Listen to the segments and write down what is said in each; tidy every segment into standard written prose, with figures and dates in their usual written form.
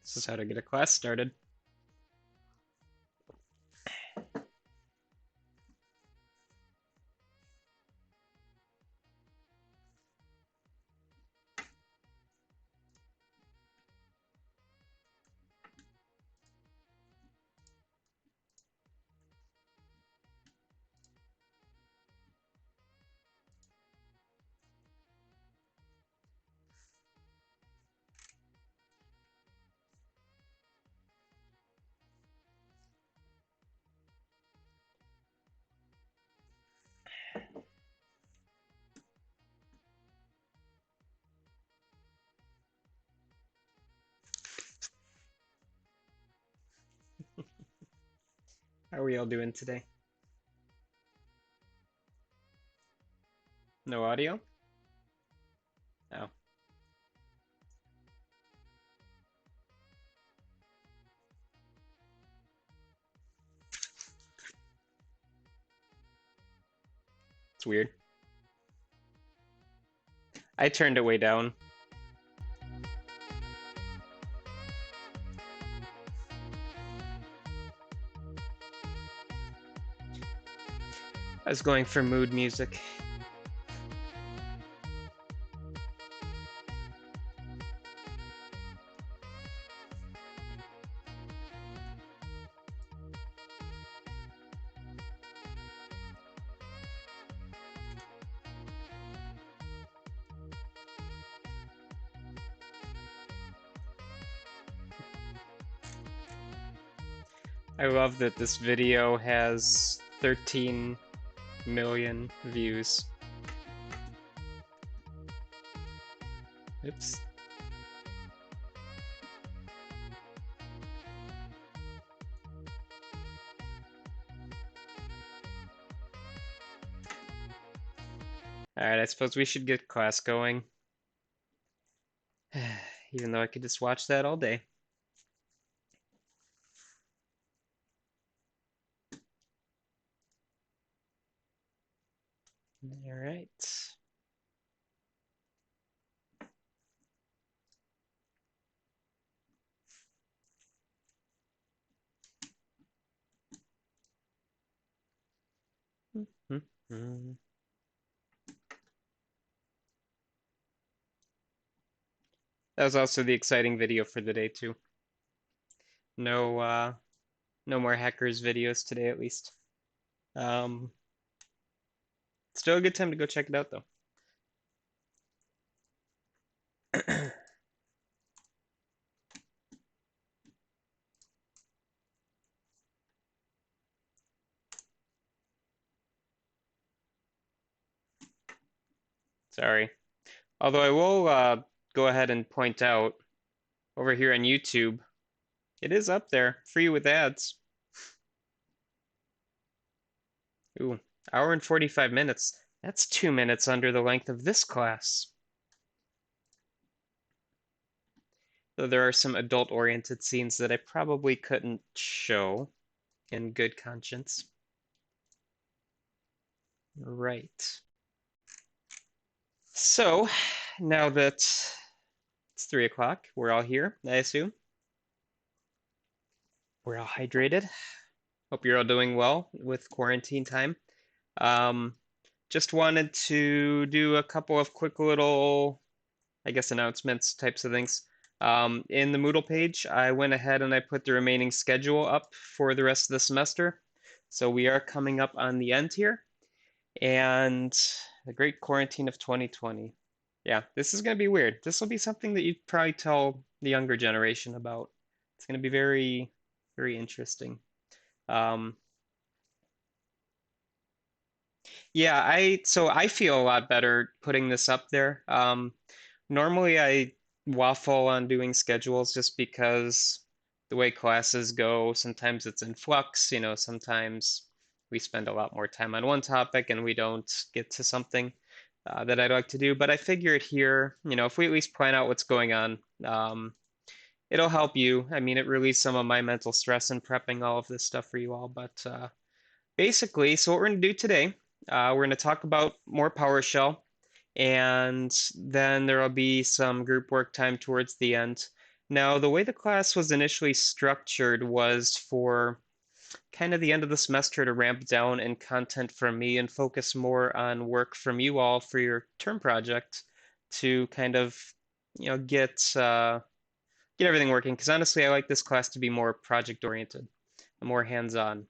This is how to get a class started. How are we all doing today? No audio? Oh. It's weird. I turned it way down. I was going for mood music. I love that this video has 13 million views. Oops. Alright, I suppose we should get class going. Even though I could just watch that all day. Alright. That was also the exciting video for the day too. No more hackers videos today at least. Still a good time to go check it out though. Sorry. Although I will go ahead and point out over here on YouTube, it is up there, free with ads. Ooh, hour and 45 minutes. That's 2 minutes under the length of this class. Though there are some adult-oriented scenes that I probably couldn't show in good conscience. Right. So, now that it's 3 o'clock, we're all here, I assume. We're all hydrated. Hope you're all doing well with quarantine time. Just wanted to do a couple of quick little, I guess, announcements types of things. In the Moodle page, I went ahead and I put the remaining schedule up for the rest of the semester. So we are coming up on the end here. And the great quarantine of 2020. Yeah, this is going to be weird. This will be something that you'd probably tell the younger generation about. It's going to be very, very interesting. Yeah, so I feel a lot better putting this up there. Normally I waffle on doing schedules just because the way classes go, sometimes it's in flux, sometimes we spend a lot more time on one topic and we don't get to something that I'd like to do. But I figured here, if we at least point out what's going on, it'll help you. I mean, it relieves some of my mental stress in prepping all of this stuff for you all. But basically, so what we're going to do today, we're going to talk about more PowerShell, and then there will be some group work time towards the end. Now, the way the class was initially structured was for kind of the end of the semester to ramp down in content from me and focus more on work from you all for your term project to kind of, get everything working. Because honestly, I like this class to be more project oriented, more hands-on.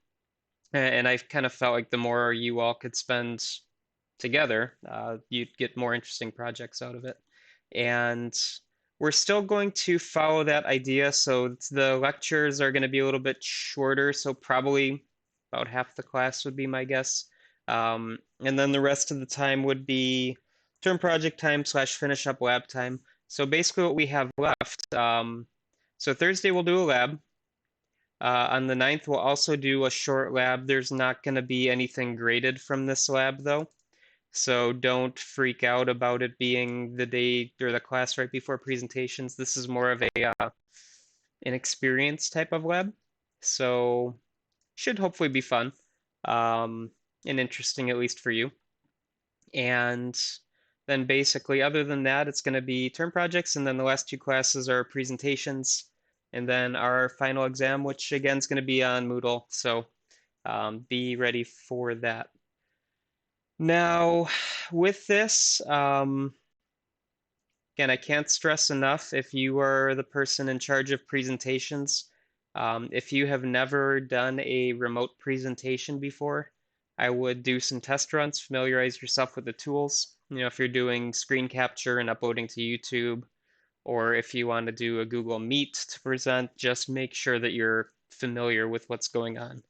And I kind of felt like the more you all could spend together, you'd get more interesting projects out of it. And we're still going to follow that idea. So the lectures are going to be a little bit shorter. So probably about half the class would be my guess. And then the rest of the time would be term project time slash finish up lab time. So basically what we have left. So Thursday we'll do a lab. On the 9th, we'll also do a short lab. There's not going to be anything graded from this lab, though. So don't freak out about it being the day or the class right before presentations. This is more of an experience type of lab. So should hopefully be fun and interesting, at least for you. And then basically, other than that, it's going to be term projects, and then the last two classes are presentations, and then our final exam, which again is going to be on Moodle. So be ready for that. Now, with this, again, I can't stress enough if you are the person in charge of presentations, if you have never done a remote presentation before, I would do some test runs, familiarize yourself with the tools. If you're doing screen capture and uploading to YouTube, or if you want to do a Google Meet to present, just make sure that you're familiar with what's going on.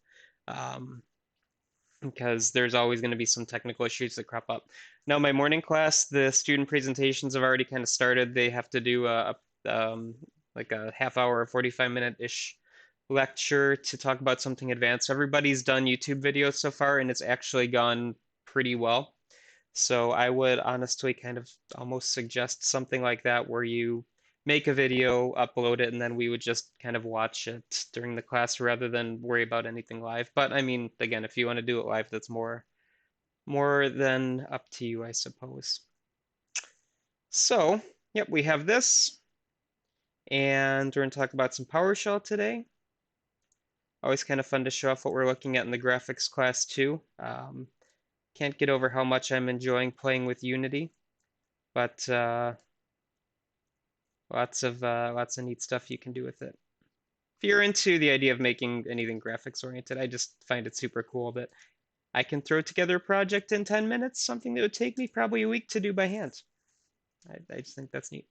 Because there's always going to be some technical issues that crop up. Now, my morning class, the student presentations have already kind of started. They have to do like a half hour or 45-minute-ish lecture to talk about something advanced. Everybody's done YouTube videos so far, and it's actually gone pretty well. So I would honestly kind of almost suggest something like that where you make a video, upload it, and then we would just kind of watch it during the class rather than worry about anything live. But I mean, again, if you want to do it live, that's more than up to you, I suppose. So, yep, we have this, and we're going to talk about some PowerShell today. Always kind of fun to show off what we're looking at in the graphics class too. Can't get over how much I'm enjoying playing with Unity, but lots of neat stuff you can do with it. If you're into the idea of making anything graphics oriented, I just find it super cool that I can throw together a project in 10 minutes, something that would take me probably a week to do by hand. I just think that's neat.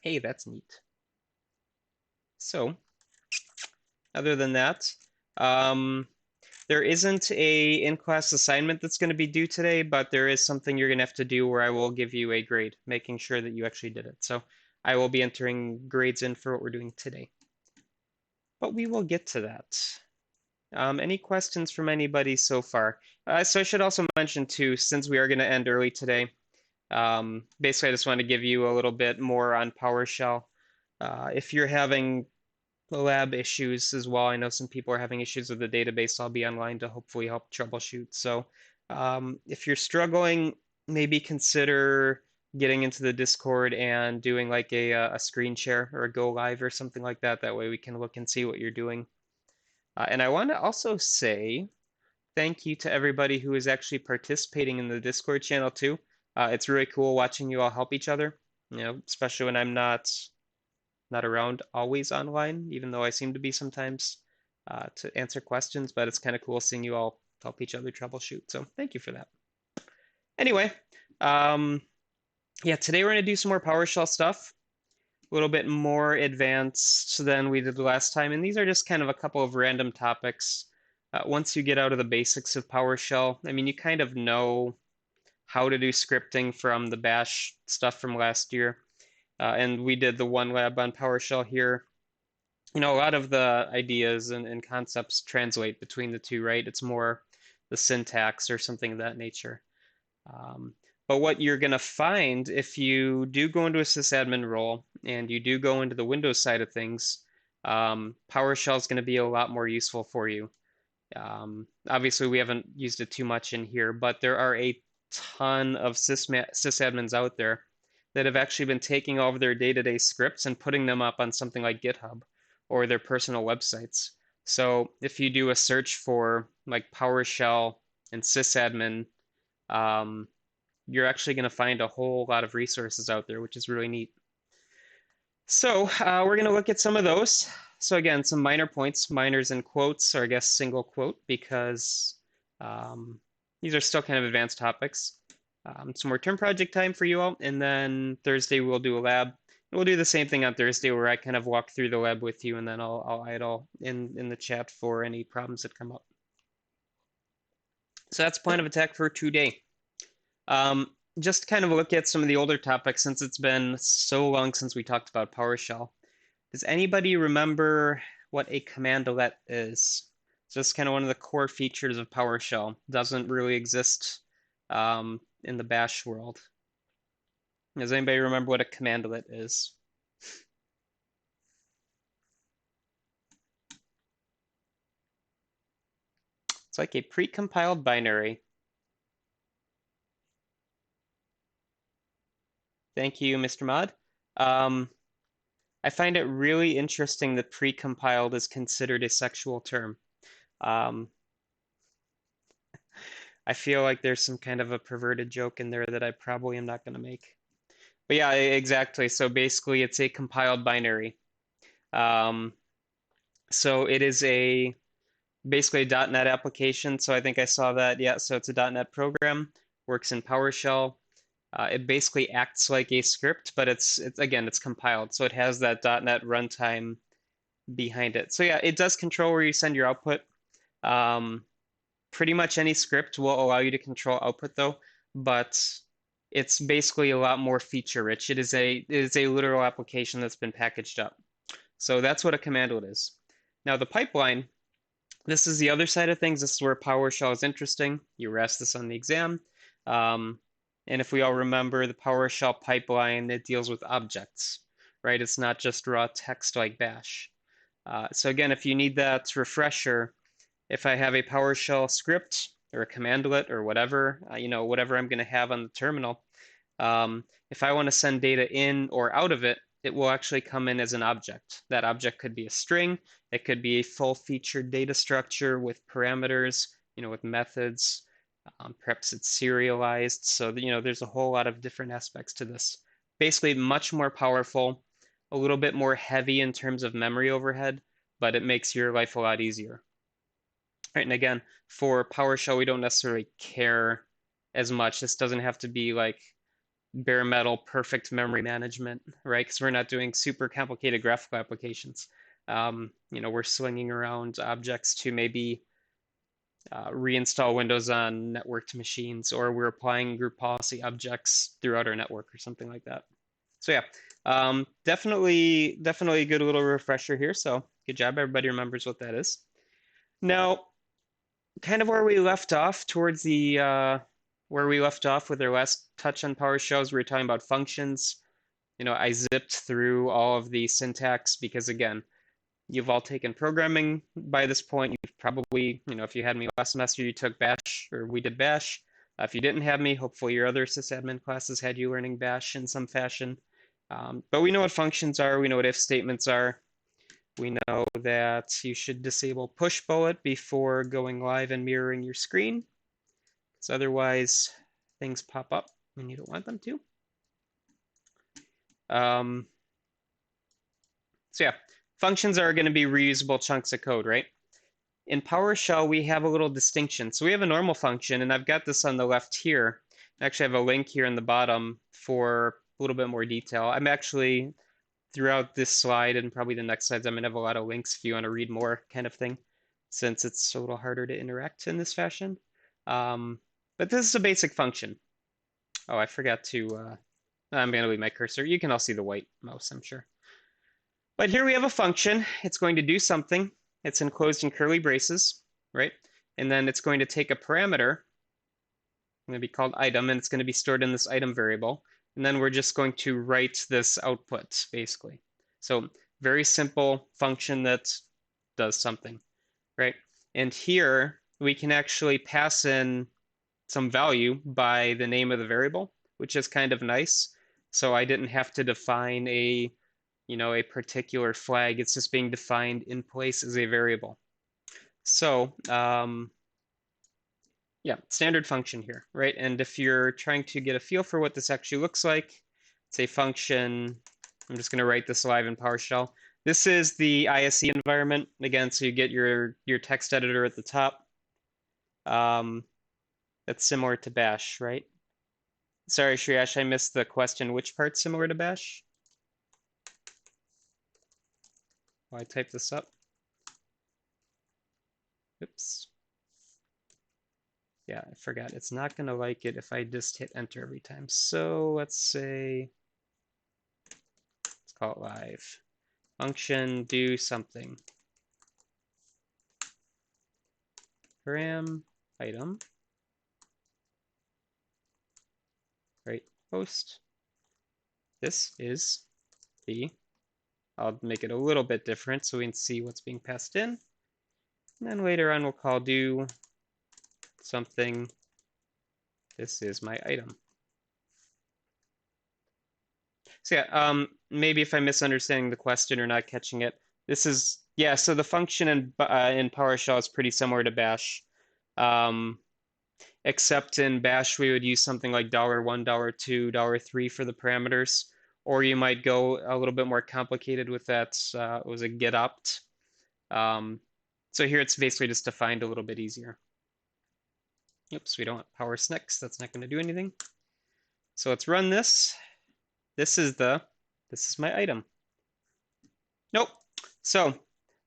Hey, that's neat. So, other than that, there isn't a in-class assignment that's going to be due today, but there is something you're going to have to do where I will give you a grade, making sure that you actually did it. So I will be entering grades in for what we're doing today. But we will get to that. Any questions from anybody so far? So I should also mention too, since we are going to end early today, basically I just want to give you a little bit more on PowerShell. If you're having lab issues as well, I know some people are having issues with the database. I'll be online to hopefully help troubleshoot. So if you're struggling, maybe consider getting into the Discord and doing like a screen share or a go live or something like that. That way we can look and see what you're doing. And I want to also say thank you to everybody who is actually participating in the Discord channel too. It's really cool watching you all help each other, especially when I'm not around always online, even though I seem to be sometimes to answer questions, but it's kind of cool seeing you all help each other troubleshoot. So thank you for that. Anyway, yeah, today we're going to do some more PowerShell stuff, a little bit more advanced than we did last time. And these are just kind of a couple of random topics. Once you get out of the basics of PowerShell, I mean, you kind of know how to do scripting from the Bash stuff from last year. And we did the one lab on PowerShell here. A lot of the ideas and concepts translate between the two, right? It's more the syntax or something of that nature. But what you're going to find if you do go into a sysadmin role and you do go into the Windows side of things, PowerShell is going to be a lot more useful for you. Obviously, we haven't used it too much in here, but there are a ton of sysadmins out there that have actually been taking all of their day-to-day scripts and putting them up on something like GitHub or their personal websites. So if you do a search for like PowerShell and sysadmin, um, you're actually going to find a whole lot of resources out there, which is really neat. So we're going to look at some of those. So again, some minor points, minors in quotes, or I guess single quote, because these are still kind of advanced topics. Some more term project time for you all, and then Thursday we'll do a lab. We'll do the same thing on Thursday where I kind of walk through the lab with you, and then I'll idle in the chat for any problems that come up. So that's plan of attack for today. Just kind of look at some of the older topics since it's been so long since we talked about PowerShell. Does anybody remember what a commandlet is? So it's kind of one of the core features of PowerShell. Doesn't really exist in the Bash world. Does anybody remember what a commandlet is? It's like a pre-compiled binary. Thank you, Mr. Mod. I find it really interesting that pre-compiled is considered a sexual term. I feel like there's some kind of a perverted joke in there that I probably am not going to make. But yeah, exactly. So basically, it's a compiled binary. So it is basically a .NET application. So I think I saw that. Yeah, so it's a .NET program, works in PowerShell. It basically acts like a script, but it's again, it's compiled. So it has that .NET runtime behind it. So yeah, it does control where you send your output. Pretty much any script will allow you to control output though, but it's basically a lot more feature rich. It is a literal application that's been packaged up. So that's what a commandlet is. Now the pipeline, this is the other side of things. This is where PowerShell is interesting. You were asked this on the exam. And if we all remember the PowerShell pipeline, it deals with objects, right? It's not just raw text like Bash. So again, if you need that refresher, if I have a PowerShell script or a commandlet or whatever, whatever I'm going to have on the terminal, if I want to send data in or out of it, it will actually come in as an object. That object could be a string. It could be a full-featured data structure with parameters, with methods. Perhaps it's serialized. So, there's a whole lot of different aspects to this. Basically, much more powerful, a little bit more heavy in terms of memory overhead, but it makes your life a lot easier. Right, and again, for PowerShell, we don't necessarily care as much. This doesn't have to be like bare metal perfect memory management, right? Because we're not doing super complicated graphical applications. We're slinging around objects to maybe reinstall Windows on networked machines, or we're applying group policy objects throughout our network or something like that. So yeah, definitely a good little refresher here. So good job, everybody remembers what that is. Now, kind of where we left off towards the where we left off with our last touch on PowerShells, we were talking about functions. I zipped through all of the syntax because again, you've all taken programming by this point. You've probably, if you had me last semester, you took Bash, or we did Bash. If you didn't have me, hopefully your other sysadmin classes had you learning Bash in some fashion. But we know what functions are. We know what if statements are. We know that you should disable push bullet before going live and mirroring your screen, because otherwise things pop up and you don't want them to. So yeah, functions are going to be reusable chunks of code, right? In PowerShell, we have a little distinction. So we have a normal function, and I've got this on the left here. I actually have a link here in the bottom for a little bit more detail. I'm actually, throughout this slide and probably the next slides, I'm going to have a lot of links if you want to read more kind of thing, since it's a little harder to interact in this fashion. But this is a basic function. Oh, I forgot to, I'm going to leave my cursor. You can all see the white mouse, I'm sure. But here we have a function. It's going to do something. It's enclosed in curly braces, right? And then it's going to take a parameter, going to be called item, and it's going to be stored in this item variable. And then we're just going to write this output, basically. So very simple function that does something, right? And here we can actually pass in some value by the name of the variable, which is kind of nice. So I didn't have to define a particular flag. It's just being defined in place as a variable. So, yeah, standard function here, right? And if you're trying to get a feel for what this actually looks like, it's a function. I'm just going to write this live in PowerShell. This is the ISE environment. Again, so you get your text editor at the top. That's similar to Bash, right? Sorry, Shreyash, I missed the question. Which part's similar to Bash? While I type this up. Oops. Yeah, I forgot. It's not going to like it if I just hit enter every time. So let's say, let's call it live. Function do something. Param item. Right, post. This is the, I'll make it a little bit different so we can see what's being passed in. And then later on we'll call do something. This is my item. So yeah, maybe if I'm misunderstanding the question or not catching it, this is, yeah, so the function in PowerShell is pretty similar to Bash. Except in Bash, we would use something like $1, $2, $3 for the parameters, or you might go a little bit more complicated with that. Was a get opt. So here it's basically just defined a little bit easier. Oops, we don't want power snicks. That's not going to do anything. So let's run this. This is my item. Nope. So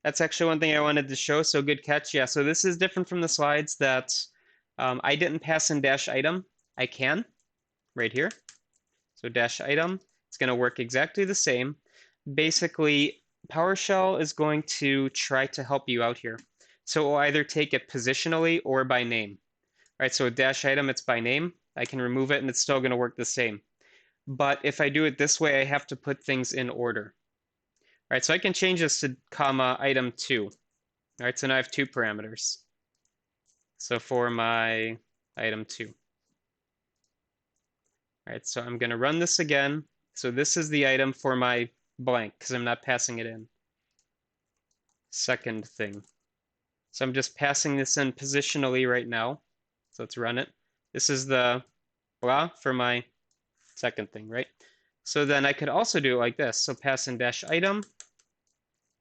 that's actually one thing I wanted to show. So good catch. Yeah. So this is different from the slides that I didn't pass in dash item. I can right here. So dash item, it's going to work exactly the same. Basically, PowerShell is going to try to help you out here. So it will either take it positionally or by name. All right, so with dash item, it's by name. I can remove it and it's still going to work the same. But if I do it this way, I have to put things in order. All right, so I can change this to comma item 2. All right, so now I have 2 parameters. So for my item 2. All right, so I'm going to run this again. So this is the item for my blank because I'm not passing it in. Second thing. So I'm just passing this in positionally right now. So let's run it. This is the blah for my second thing, right? So then I could also do it like this. So pass in dash item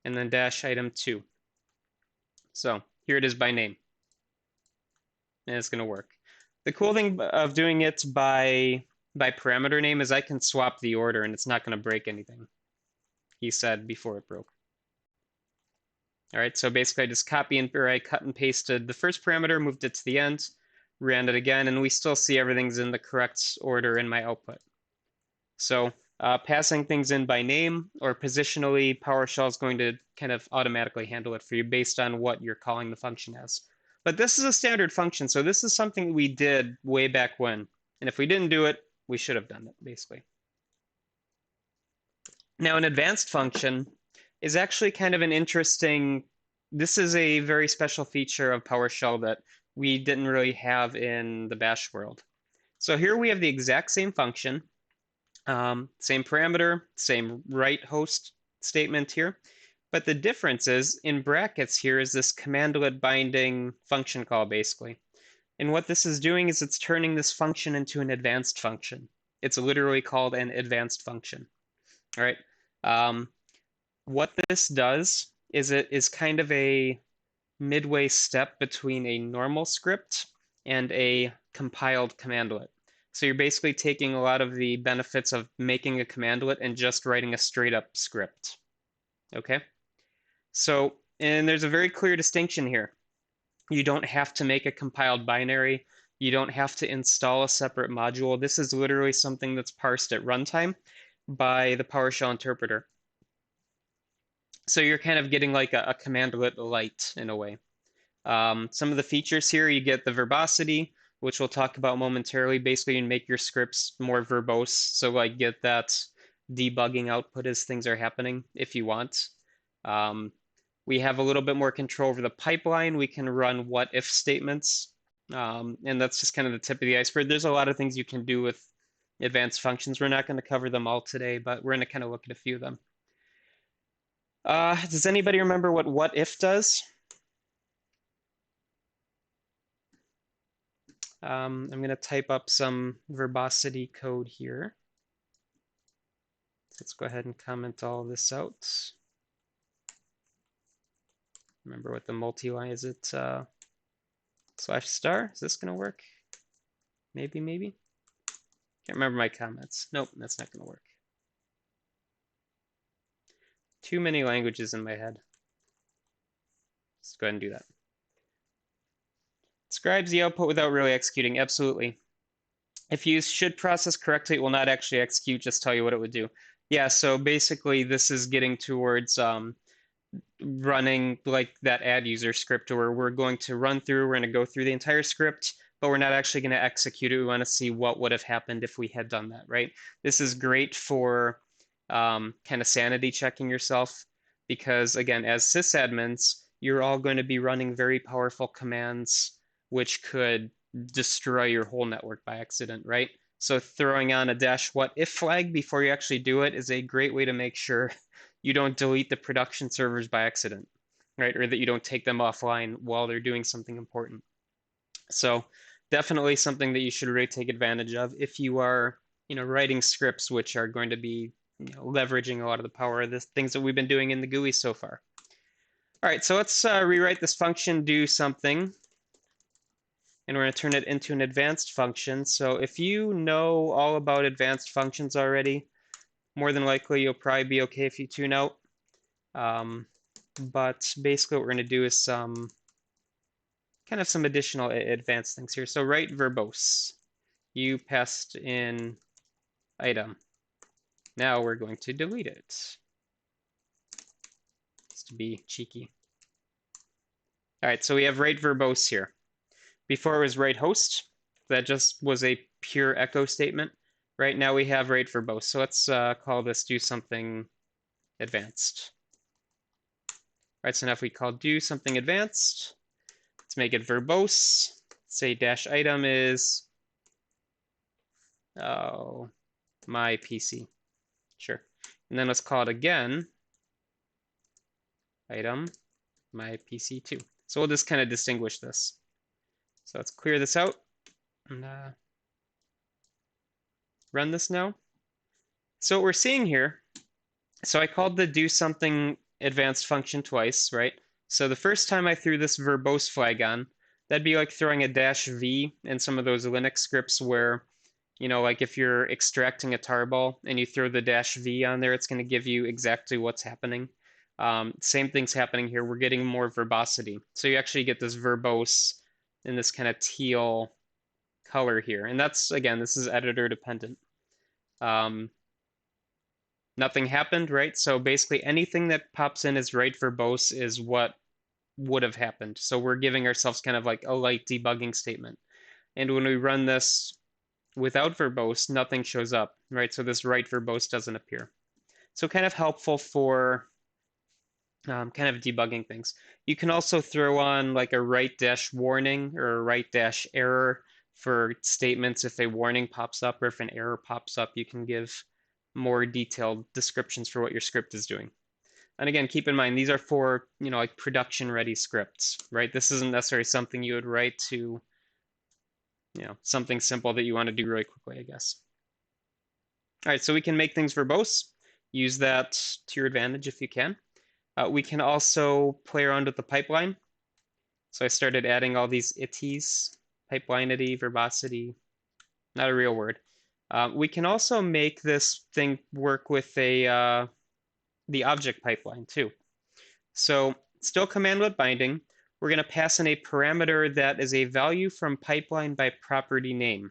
and then dash item 2. So here it is by name. And it's going to work. The cool thing of doing it by parameter name is I can swap the order and it's not going to break anything. He said before it broke. All right, so basically I just I cut and pasted the first parameter, moved it to the end, ran it again, and we still see everything's in the correct order in my output. So passing things in by name or positionally, PowerShell is going to kind of automatically handle it for you based on what you're calling the function as. But this is a standard function, so this is something we did way back when. And if we didn't do it, we should have done it, basically. Now, an advanced function is actually kind of an interesting, this is a very special feature of PowerShell that we didn't really have in the Bash world. So here we have the exact same function, same parameter, same write host statement here. But the difference is in brackets here is this commandlet binding function call, basically. And what this is doing is it's turning this function into an advanced function. It's literally called an advanced function. All right. What this does is it is kind of a midway step between a normal script and a compiled commandlet. So you're basically taking a lot of the benefits of making a commandlet and just writing a straight up script. Okay? So, and there's a very clear distinction here. You don't have to make a compiled binary. You don't have to install a separate module. This is literally something that's parsed at runtime by the PowerShell interpreter. So you're kind of getting like a commandlet light in a way. Some of the features here, you get the verbosity, which we'll talk about momentarily. Basically, you make your scripts more verbose. So like get that debugging output as things are happening if you want. We have a little bit more control over the pipeline. We can run what if statements. And that's just kind of the tip of the iceberg. There's a lot of things you can do with advanced functions. We're not going to cover them all today, but we're going to kind of look at a few of them. Does anybody remember what if does? I'm going to type up some verbosity code here. Let's go ahead and comment all this out. Remember what the multi-line is. It slash star? Is this going to work? Maybe, maybe. Can't remember my comments. Nope, that's not going to work. Too many languages in my head. Let's go ahead and do that. Describes the output without really executing. Absolutely. If you should process correctly, it will not actually execute, just tell you what it would do. Yeah, so basically this is getting towards running like that add user script where we're going to run through, we're going to go through the entire script, but we're not actually going to execute it. We want to see what would have happened if we had done that, right? This is great for kind of sanity checking yourself because, again, as sysadmins, you're all going to be running very powerful commands which could destroy your whole network by accident, right? So throwing on a dash what if flag before you actually do it is a great way to make sure you don't delete the production servers by accident, right? Or that you don't take them offline while they're doing something important. So definitely something that you should really take advantage of if you are, writing scripts which are going to be, leveraging a lot of the power of the things that we've been doing in the GUI so far. All right, so let's rewrite this function do something, and we're going to turn it into an advanced function. So if you know all about advanced functions already, more than likely you'll probably be okay if you tune out. But basically what we're going to do is some additional advanced things here. So write verbose. You passed in item. Now we're going to delete it. Just to be cheeky. All right, so we have write verbose here. Before it was write host. That just was a pure echo statement. Right now we have write verbose. So let's call this do something advanced. All right, so now if we call do something advanced, let's make it verbose. Say dash item is, oh, my PC. Sure. And then let's call it again, item, my PC too. So we'll just kind of distinguish this. So let's clear this out and run this now. So what we're seeing here, so I called the do something advanced function twice, right? So the first time I threw this verbose flag on, that'd be like throwing a dash V in some of those Linux scripts where, like if you're extracting a tarball and you throw the dash V on there, it's going to give you exactly what's happening. Same thing's happening here. We're getting more verbosity. So you actually get this verbose in this kind of teal color here. And that's, again, this is editor dependent. Nothing happened, right? So basically anything that pops in as write verbose is what would have happened. So we're giving ourselves kind of like a light debugging statement. And when we run this without verbose, nothing shows up, right? So this write verbose doesn't appear. So kind of helpful for kind of debugging things. You can also throw on like a write dash warning or a write dash error for statements. If a warning pops up or if an error pops up, you can give more detailed descriptions for what your script is doing. And again, keep in mind, these are for, like production ready scripts, right? This isn't necessarily something you would write to, something simple that you want to do really quickly, I guess. All right, so we can make things verbose. Use that to your advantage if you can. We can also play around with the pipeline. So I started adding all these ities, pipelinity, verbosity, not a real word. We can also make this thing work with the object pipeline too. So still commandlet binding. We're going to pass in a parameter that is a value from pipeline by property name.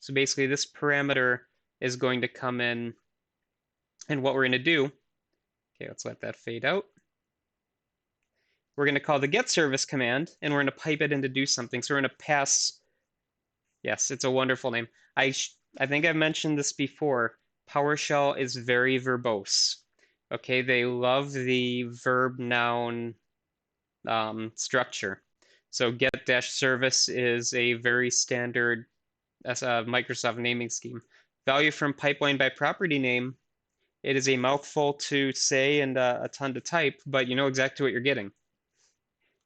So basically this parameter is going to come in, and what we're going to do, okay, let's let that fade out. We're going to call the get service command, and we're going to pipe it in to do something. So we're going to pass, yes, it's a wonderful name. I think I've mentioned this before. PowerShell is very verbose. Okay, they love the verb noun structure. So get-service is a very standard Microsoft naming scheme. Value from pipeline by property name. It is a mouthful to say and a ton to type, but you know exactly what you're getting.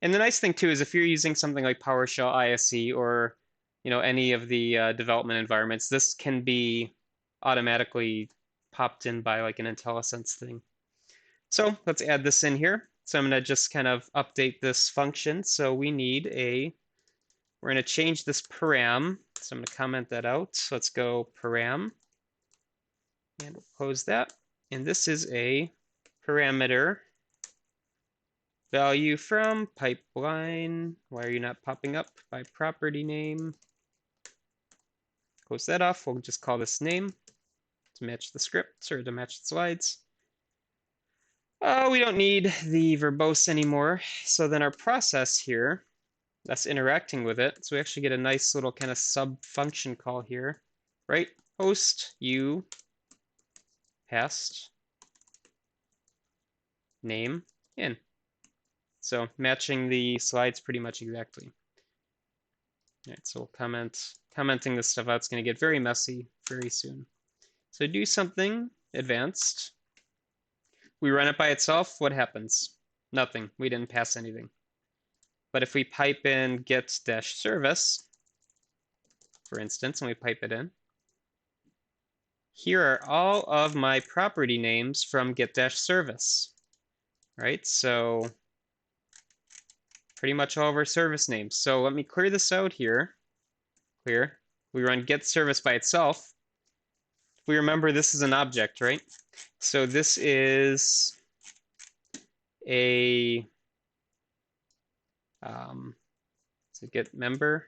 And the nice thing too is if you're using something like PowerShell ISE or any of the development environments, this can be automatically popped in by like an IntelliSense thing. So let's add this in here. So I'm going to just kind of update this function. So we're going to change this param. So I'm going to comment that out. So let's go param and we'll close that. And this is a parameter value from pipeline. Why are you not popping up? By property name. Close that off. We'll just call this name to match the script or to match the slides. We don't need the verbose anymore. So then our process here, that's interacting with it. So we actually get a nice little kind of sub function call here, right? Host u past name in. So matching the slides pretty much exactly. All right, so we'll commenting this stuff out. It's going to get very messy very soon. So do something advanced. We run it by itself. What happens? Nothing. We didn't pass anything. But if we pipe in get-service, for instance, and we pipe it in, here are all of my property names from get-service, right? So pretty much all of our service names. So let me clear this out here. Clear. We run get-service by itself. We remember this is an object, right? So this is a so get member.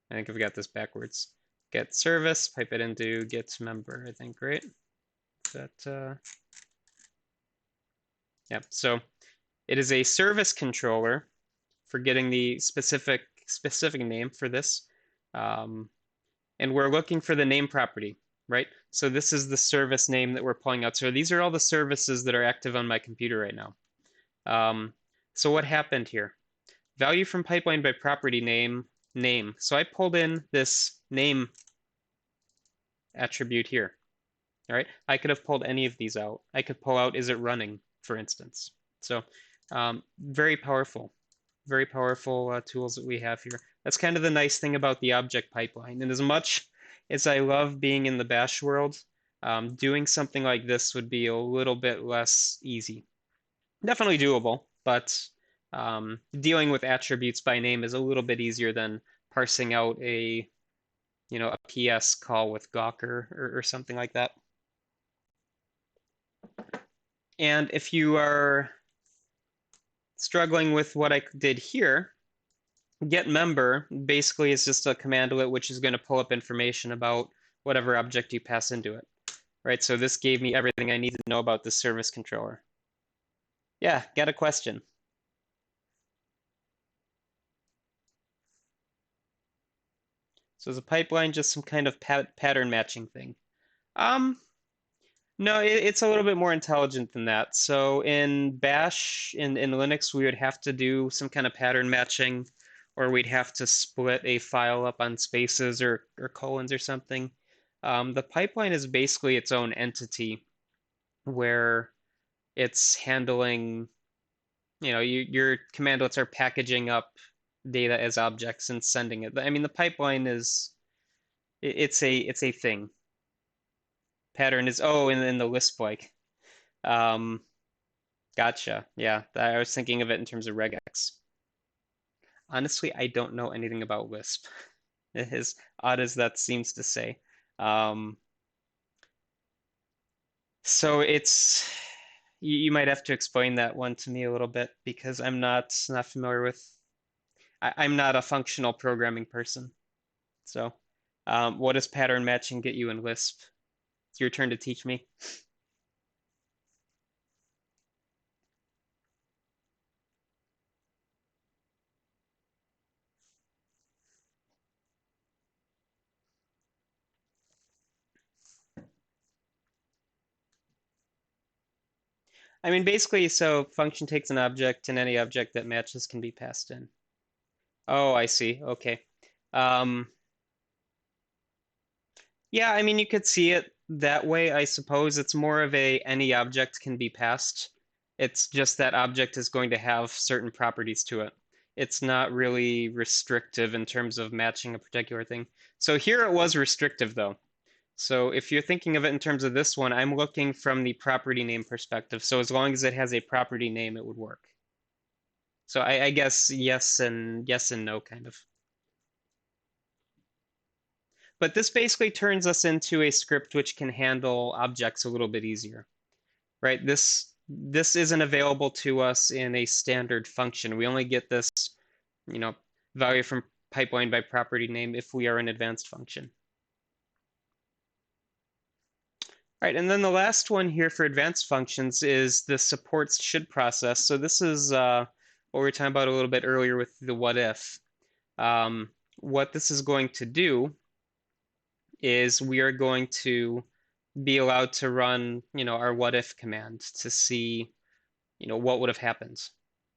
I think I've got this backwards. Get service, pipe it into get member, I think, right? That yeah, so it is a service controller for getting the specific name for this. And we're looking for the name property, right? So this is the service name that we're pulling out. So these are all the services that are active on my computer right now. So what happened here? Value from pipeline by property name. So I pulled in this name attribute here. All right, I could have pulled any of these out. I could pull out, is it running, for instance. So very powerful tools that we have here. That's kind of the nice thing about the object pipeline. And as much as I love being in the Bash world, doing something like this would be a little bit less easy. Definitely doable, but dealing with attributes by name is a little bit easier than parsing out a PS call with Gawker or something like that. And if you are struggling with what I did here, get member basically is just a commandlet which is going to pull up information about whatever object you pass into it, right? So this gave me everything I need to know about the service controller. Yeah, got a question. So is a pipeline just some kind of pattern matching thing? No, it's a little bit more intelligent than that. So in Bash, in Linux, we would have to do some kind of pattern matching, or we'd have to split a file up on spaces or colons or something. The pipeline is basically its own entity where it's handling, your commandlets are packaging up data as objects and sending it. I mean, the pipeline is, it's a thing. Pattern is, oh, in the Lisp like. Gotcha. Yeah, I was thinking of it in terms of regex. Honestly, I don't know anything about Lisp, as odd as that seems to say. So you might have to explain that one to me a little bit because I'm not familiar with. I'm not a functional programming person. So, what does pattern matching get you in Lisp? It's your turn to teach me. I mean, basically, so function takes an object and any object that matches can be passed in. Oh, I see. Okay. Um, Yeah, I mean, you could see it that way, I suppose. It's more of a any object can be passed. It's just that object is going to have certain properties to it. It's not really restrictive in terms of matching a particular thing. So here it was restrictive though. So if you're thinking of it in terms of this one, I'm looking from the property name perspective. So as long as it has a property name, it would work. So I guess yes and no kind of. But this basically turns us into a script which can handle objects a little bit easier, right? This isn't available to us in a standard function. We only get this, you know, value from pipeline by property name if we are an advanced function. All right, and then the last one here for advanced functions is the supports should process. So this is what we were talking about a little bit earlier with the what if. What this is going to do is we are going to be allowed to run, our what if command to see, what would have happened.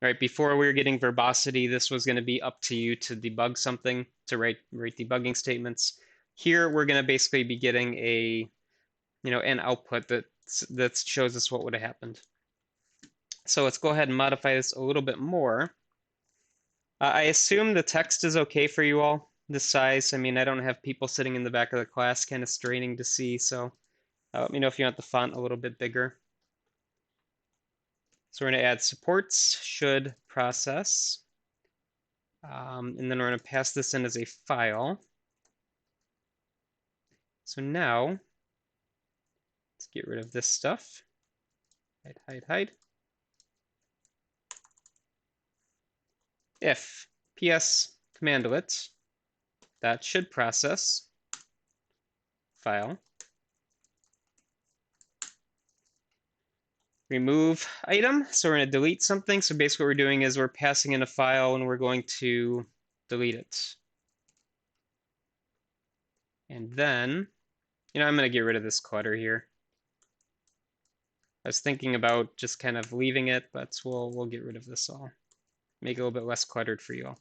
Right? Before we were getting verbosity, this was going to be up to you to debug something, to write debugging statements. Here, we're going to basically be getting an output that shows us what would have happened. So let's go ahead and modify this a little bit more. I assume the text is okay for you all, the size. I mean, I don't have people sitting in the back of the class kind of straining to see, so let me know if you want the font a little bit bigger. So we're going to add supports should process. And then we're going to pass this in as a file. So now, let's get rid of this stuff. Hide. If ps commandlet that should process file, remove item. So we're going to delete something. So basically what we're doing is we're passing in a file and we're going to delete it. And then, I'm going to get rid of this clutter here. I was thinking about just kind of leaving it, but we'll get rid of this all. Make it a little bit less cluttered for you all.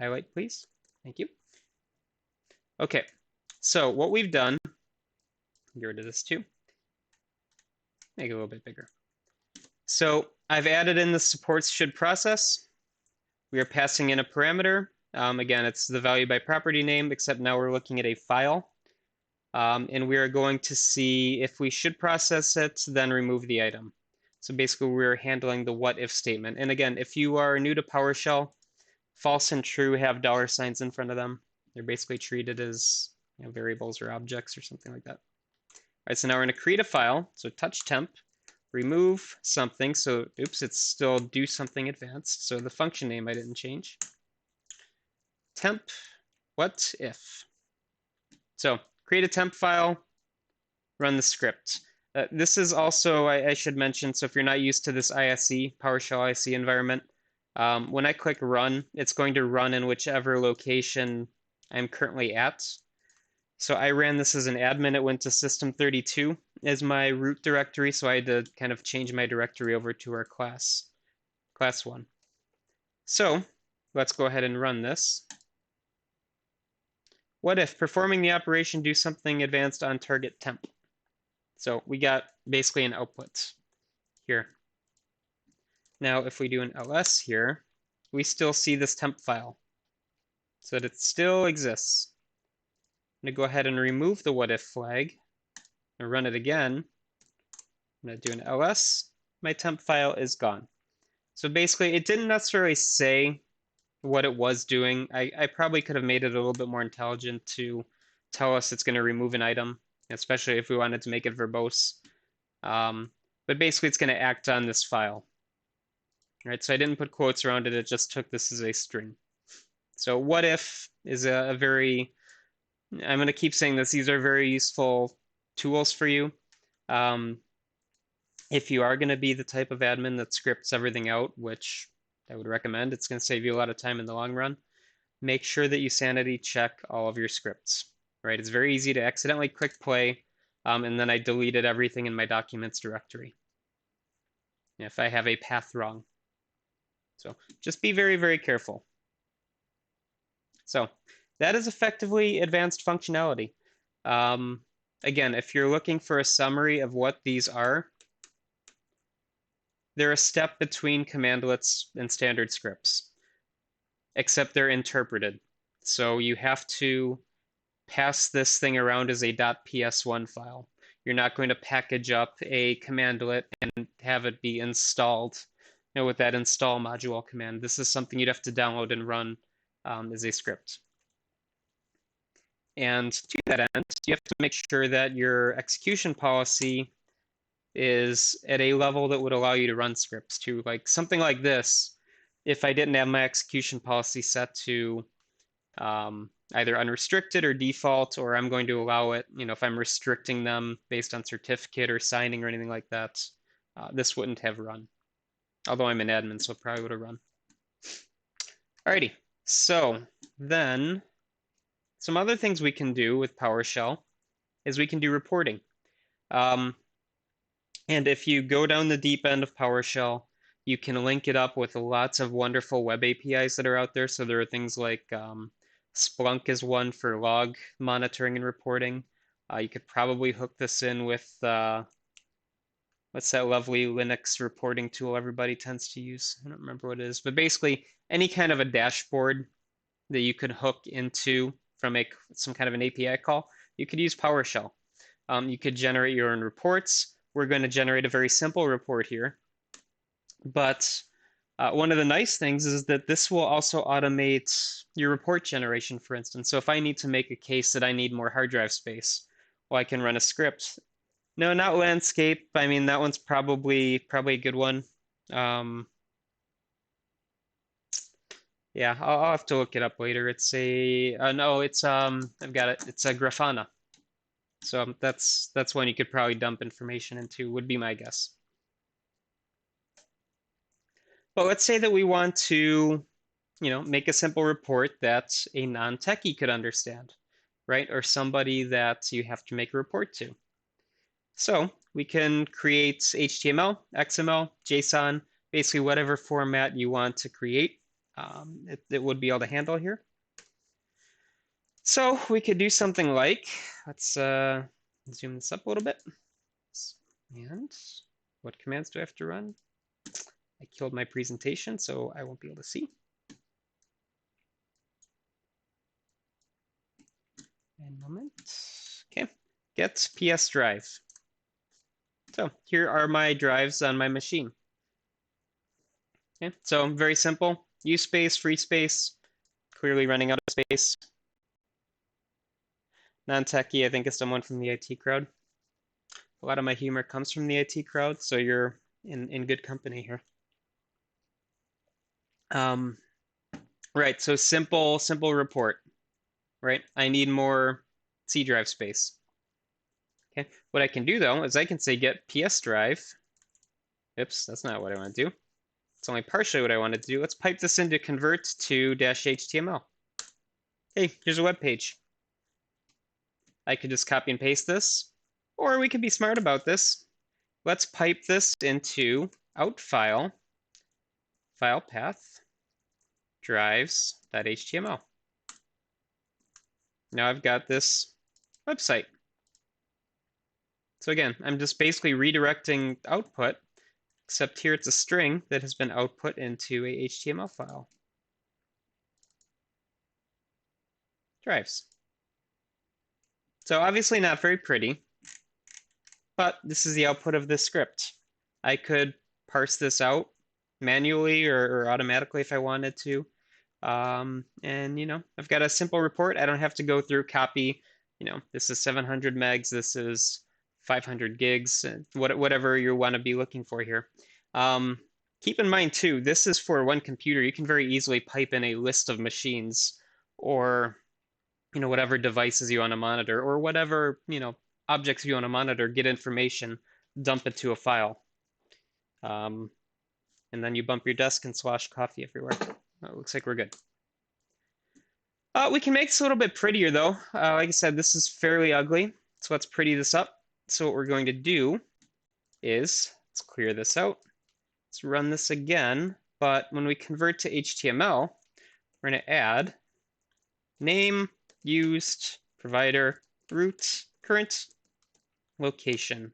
Highlight, please. Thank you. Okay, so what we've done, get rid of this too. Make it a little bit bigger. So I've added in the supports should process. We are passing in a parameter. Again, it's the value by property name, except now we're looking at a file. And we are going to see if we should process it, then remove the item. So basically, we're handling the what if statement. And again, if you are new to PowerShell, false and true have dollar signs in front of them. They're basically treated as variables or objects or something like that. All right, so now we're going to create a file. So touch temp, remove something. So oops, it's still do something advanced. So the function name I didn't change. Temp what if. So create a temp file, run the script. This is also, I should mention, so if you're not used to this ISE, PowerShell ISE environment, when I click run, it's going to run in whichever location I'm currently at. So I ran this as an admin. It went to system32 as my root directory, so I had to kind of change my directory over to our class 1. So let's go ahead and run this. What if performing the operation do something advanced on target temp? So we got basically an output here. Now, if we do an ls here, we still see this temp file, so that it still exists. I'm going to go ahead and remove the what if flag and run it again. I'm going to do an ls. My temp file is gone. So basically, it didn't necessarily say what it was doing. I probably could have made it a little bit more intelligent to tell us it's going to remove an item, especially if we wanted to make it verbose. But basically, it's going to act on this file. Right, so I didn't put quotes around it. It just took this as a string. So what if is a very, I'm going to keep saying this, these are very useful tools for you. If you are going to be the type of admin that scripts everything out, which I would recommend, it's going to save you a lot of time in the long run, make sure that you sanity check all of your scripts, right? It's very easy to accidentally click play, and then I deleted everything in my documents directory if I have a path wrong. So just be very, very careful. So That is effectively advanced functionality. Um, Again, if you're looking for a summary of what these are, they're a step between commandlets and standard scripts, except they're interpreted. So you have to pass this thing around as a .ps1 file. You're not going to package up a commandlet and have it be installed, with that install module command. This is something you'd have to download and run as a script. And to that end, you have to make sure that your execution policy is at a level that would allow you to run scripts too. Like something like this, if I didn't have my execution policy set to either unrestricted or default, or I'm going to allow it, if I'm restricting them based on certificate or signing or anything like that, this wouldn't have run. Although I'm an admin, so it probably would have run. Alrighty, so then some other things we can do with PowerShell is we can do reporting. And if you go down the deep end of PowerShell, you can link it up with lots of wonderful web APIs that are out there. So there are things like Splunk is one for log monitoring and reporting. You could probably hook this in with what's that lovely Linux reporting tool everybody tends to use? I don't remember what it is, but basically any kind of a dashboard that you could hook into from some kind of an API call, you could use PowerShell. You could generate your own reports. We're going to generate a very simple report here. But one of the nice things is that this will also automate your report generation, for instance. So if I need to make a case that I need more hard drive space, well, I can run a script. No, not landscape. I mean, that one's probably a good one. Yeah, I'll have to look it up later. It's no, it's I've got it. It's a Grafana. So that's one you could probably dump information into, would be my guess. But let's say that we want to, make a simple report that a non-techie could understand, right? Or somebody that you have to make a report to. So we can create HTML, XML, JSON, basically whatever format you want to create. It would be able to handle here. So we could do something like, let's zoom this up a little bit. And what commands do I have to run? I killed my presentation, so I won't be able to see. One moment. Okay, get PS drive. So here are my drives on my machine. Okay, so very simple. Use space, free space, clearly running out of space. Non-techie, I think is someone from the IT crowd. A lot of my humor comes from the IT crowd, so you're in good company here. Right, so simple report, right? I need more C drive space. Okay, what I can do though is I can say get PS drive. Oops, that's not what I want to do. It's only partially what I wanted to do. Let's pipe this into convert to -HTML. Hey, here's a web page. I could just copy and paste this, or we could be smart about this. Let's pipe this into out file path drives.html. Now I've got this website. So again, I'm just basically redirecting output, except here it's a string that has been output into a HTML file. Drives. So obviously not very pretty, but this is the output of this script. I could parse this out manually or automatically if I wanted to. And, I've got a simple report. I don't have to go through copy, this is 700 megs, this is 500 gigs, whatever you want to be looking for here. Keep in mind too, this is for one computer. You can very easily pipe in a list of machines or, whatever devices you want to monitor or whatever, objects you want to monitor, get information, dump it to a file. And then you bump your desk and slosh coffee everywhere. It looks like we're good. We can make this a little bit prettier though. Like I said, this is fairly ugly. So let's pretty this up. So what we're going to do is, let's clear this out. Let's run this again. But when we convert to HTML, we're going to add name, used, provider, root, current, location.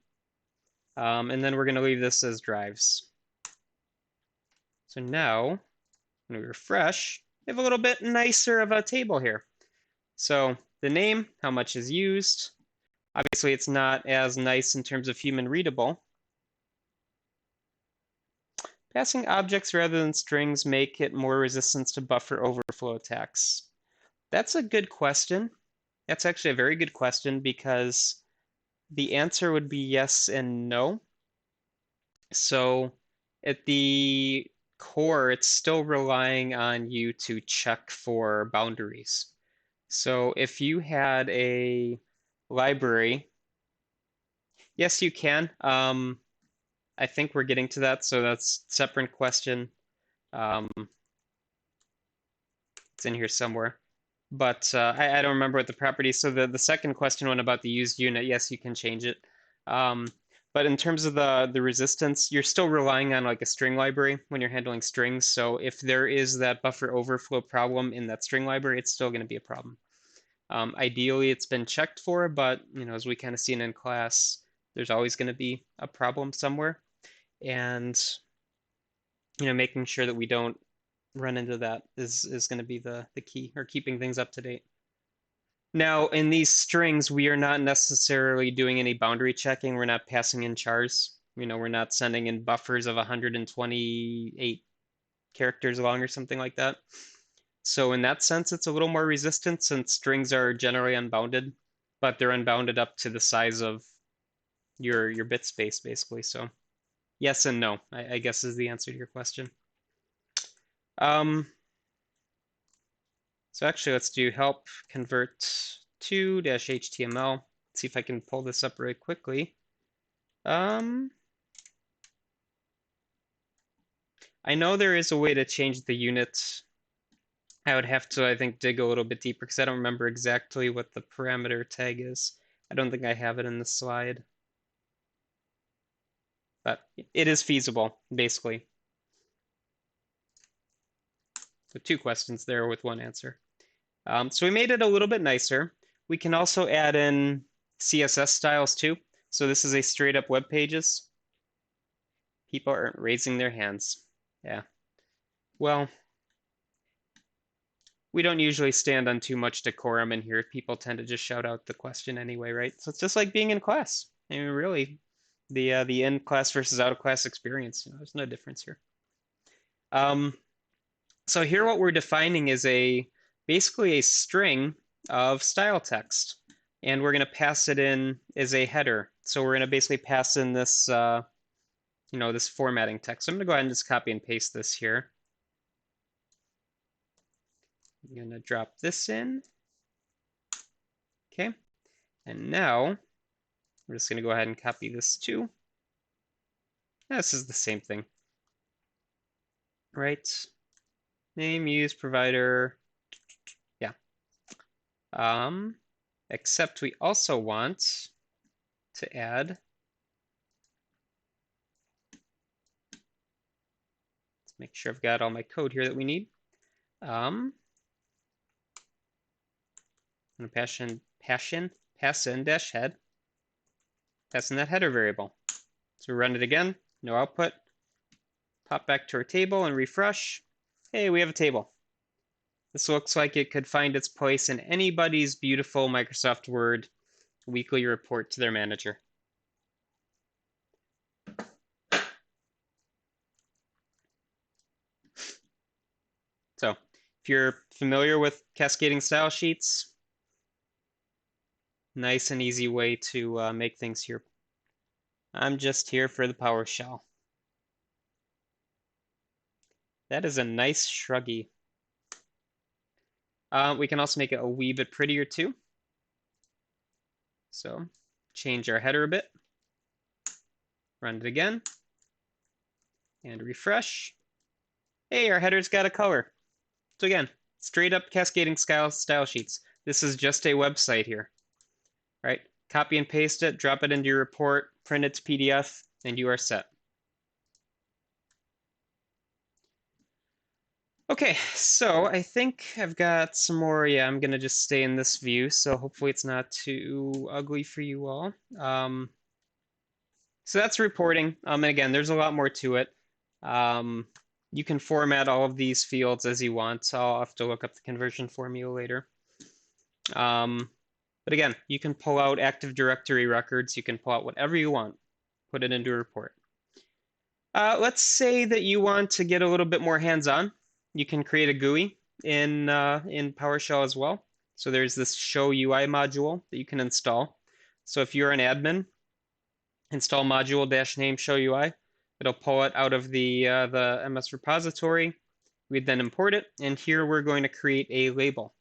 And then we're going to leave this as drives. So now, when we refresh, we have a little bit nicer of a table here. So the name, how much is used. Obviously, it's not as nice in terms of human readable. Passing objects rather than strings make it more resistant to buffer overflow attacks. That's a good question. That's actually a very good question because the answer would be yes and no. So at the core, it's still relying on you to check for boundaries. So if you had a library, yes, you can. I think we're getting to that, so that's a separate question. It's in here somewhere. But I don't remember what the properties. So the second question one about the used unit, yes, you can change it. But in terms of the resistance, you're still relying on like a string library when you're handling strings. So if there is that buffer overflow problem in that string library, it's still going to be a problem. Ideally, it's been checked for, but as we kind of seen in class, there's always going to be a problem somewhere. And making sure that we don't run into that is going to be the key, or keeping things up to date. Now, in these strings, we are not necessarily doing any boundary checking. We're not passing in chars. We're not sending in buffers of 128 characters long or something like that. So in that sense, it's a little more resistant since strings are generally unbounded, but they're unbounded up to the size of your bit space, basically. So yes and no, I guess is the answer to your question. So actually, let's do help convert to -html. See if I can pull this up really quickly. I know there is a way to change the unit. I would have to, I think, dig a little bit deeper because I don't remember exactly what the parameter tag is. I don't think I have it in the slide. But it is feasible, basically. So 2 questions there with 1 answer. So we made it a little bit nicer. We can also add in CSS styles too. So this is a straight up web pages. People aren't raising their hands. Yeah. Well, we don't usually stand on too much decorum in here. People tend to just shout out the question anyway, right? So it's just like being in class. I mean, really, the in class versus out of class experience. There's no difference here. So here what we're defining is basically a string of style text, and we're going to pass it in as a header. So we're going to basically pass in this, this formatting text. So I'm going to go ahead and just copy and paste this here. I'm going to drop this in. Okay. And now we're just going to go ahead and copy this too. This is the same thing, right? Name, use, provider. Yeah. Except we also want to add, let's make sure I've got all my code here that we need. I'm going to pass in dash head, pass in that header variable. So we run it again, no output. Pop back to our table and refresh. Hey, we have a table. This looks like it could find its place in anybody's beautiful Microsoft Word weekly report to their manager. So if you're familiar with cascading style sheets, nice and easy way to make things here. I'm just here for the PowerShell. That is a nice shruggy. We can also make it a wee bit prettier too. So change our header a bit. Run it again. And refresh. Hey, our header's got a color. So again, straight up cascading style sheets. This is just a website here, right? Copy and paste it, drop it into your report, print it to PDF, and you are set. Okay, so I think I've got some more. Yeah, I'm gonna just stay in this view, so hopefully it's not too ugly for you all. So that's reporting. And again, there's a lot more to it. Um, you can format all of these fields as you want. I'll have to look up the conversion formula later. Um, but again, you can pull out Active Directory records. You can pull out whatever you want, put it into a report. Let's say that you want to get a little bit more hands-on. You can create a GUI in PowerShell as well. So there's this show UI module that you can install. So if you're an admin, install module-name show UI. It'll pull it out of the MS repository. We'd then import it, and here we're going to create a label.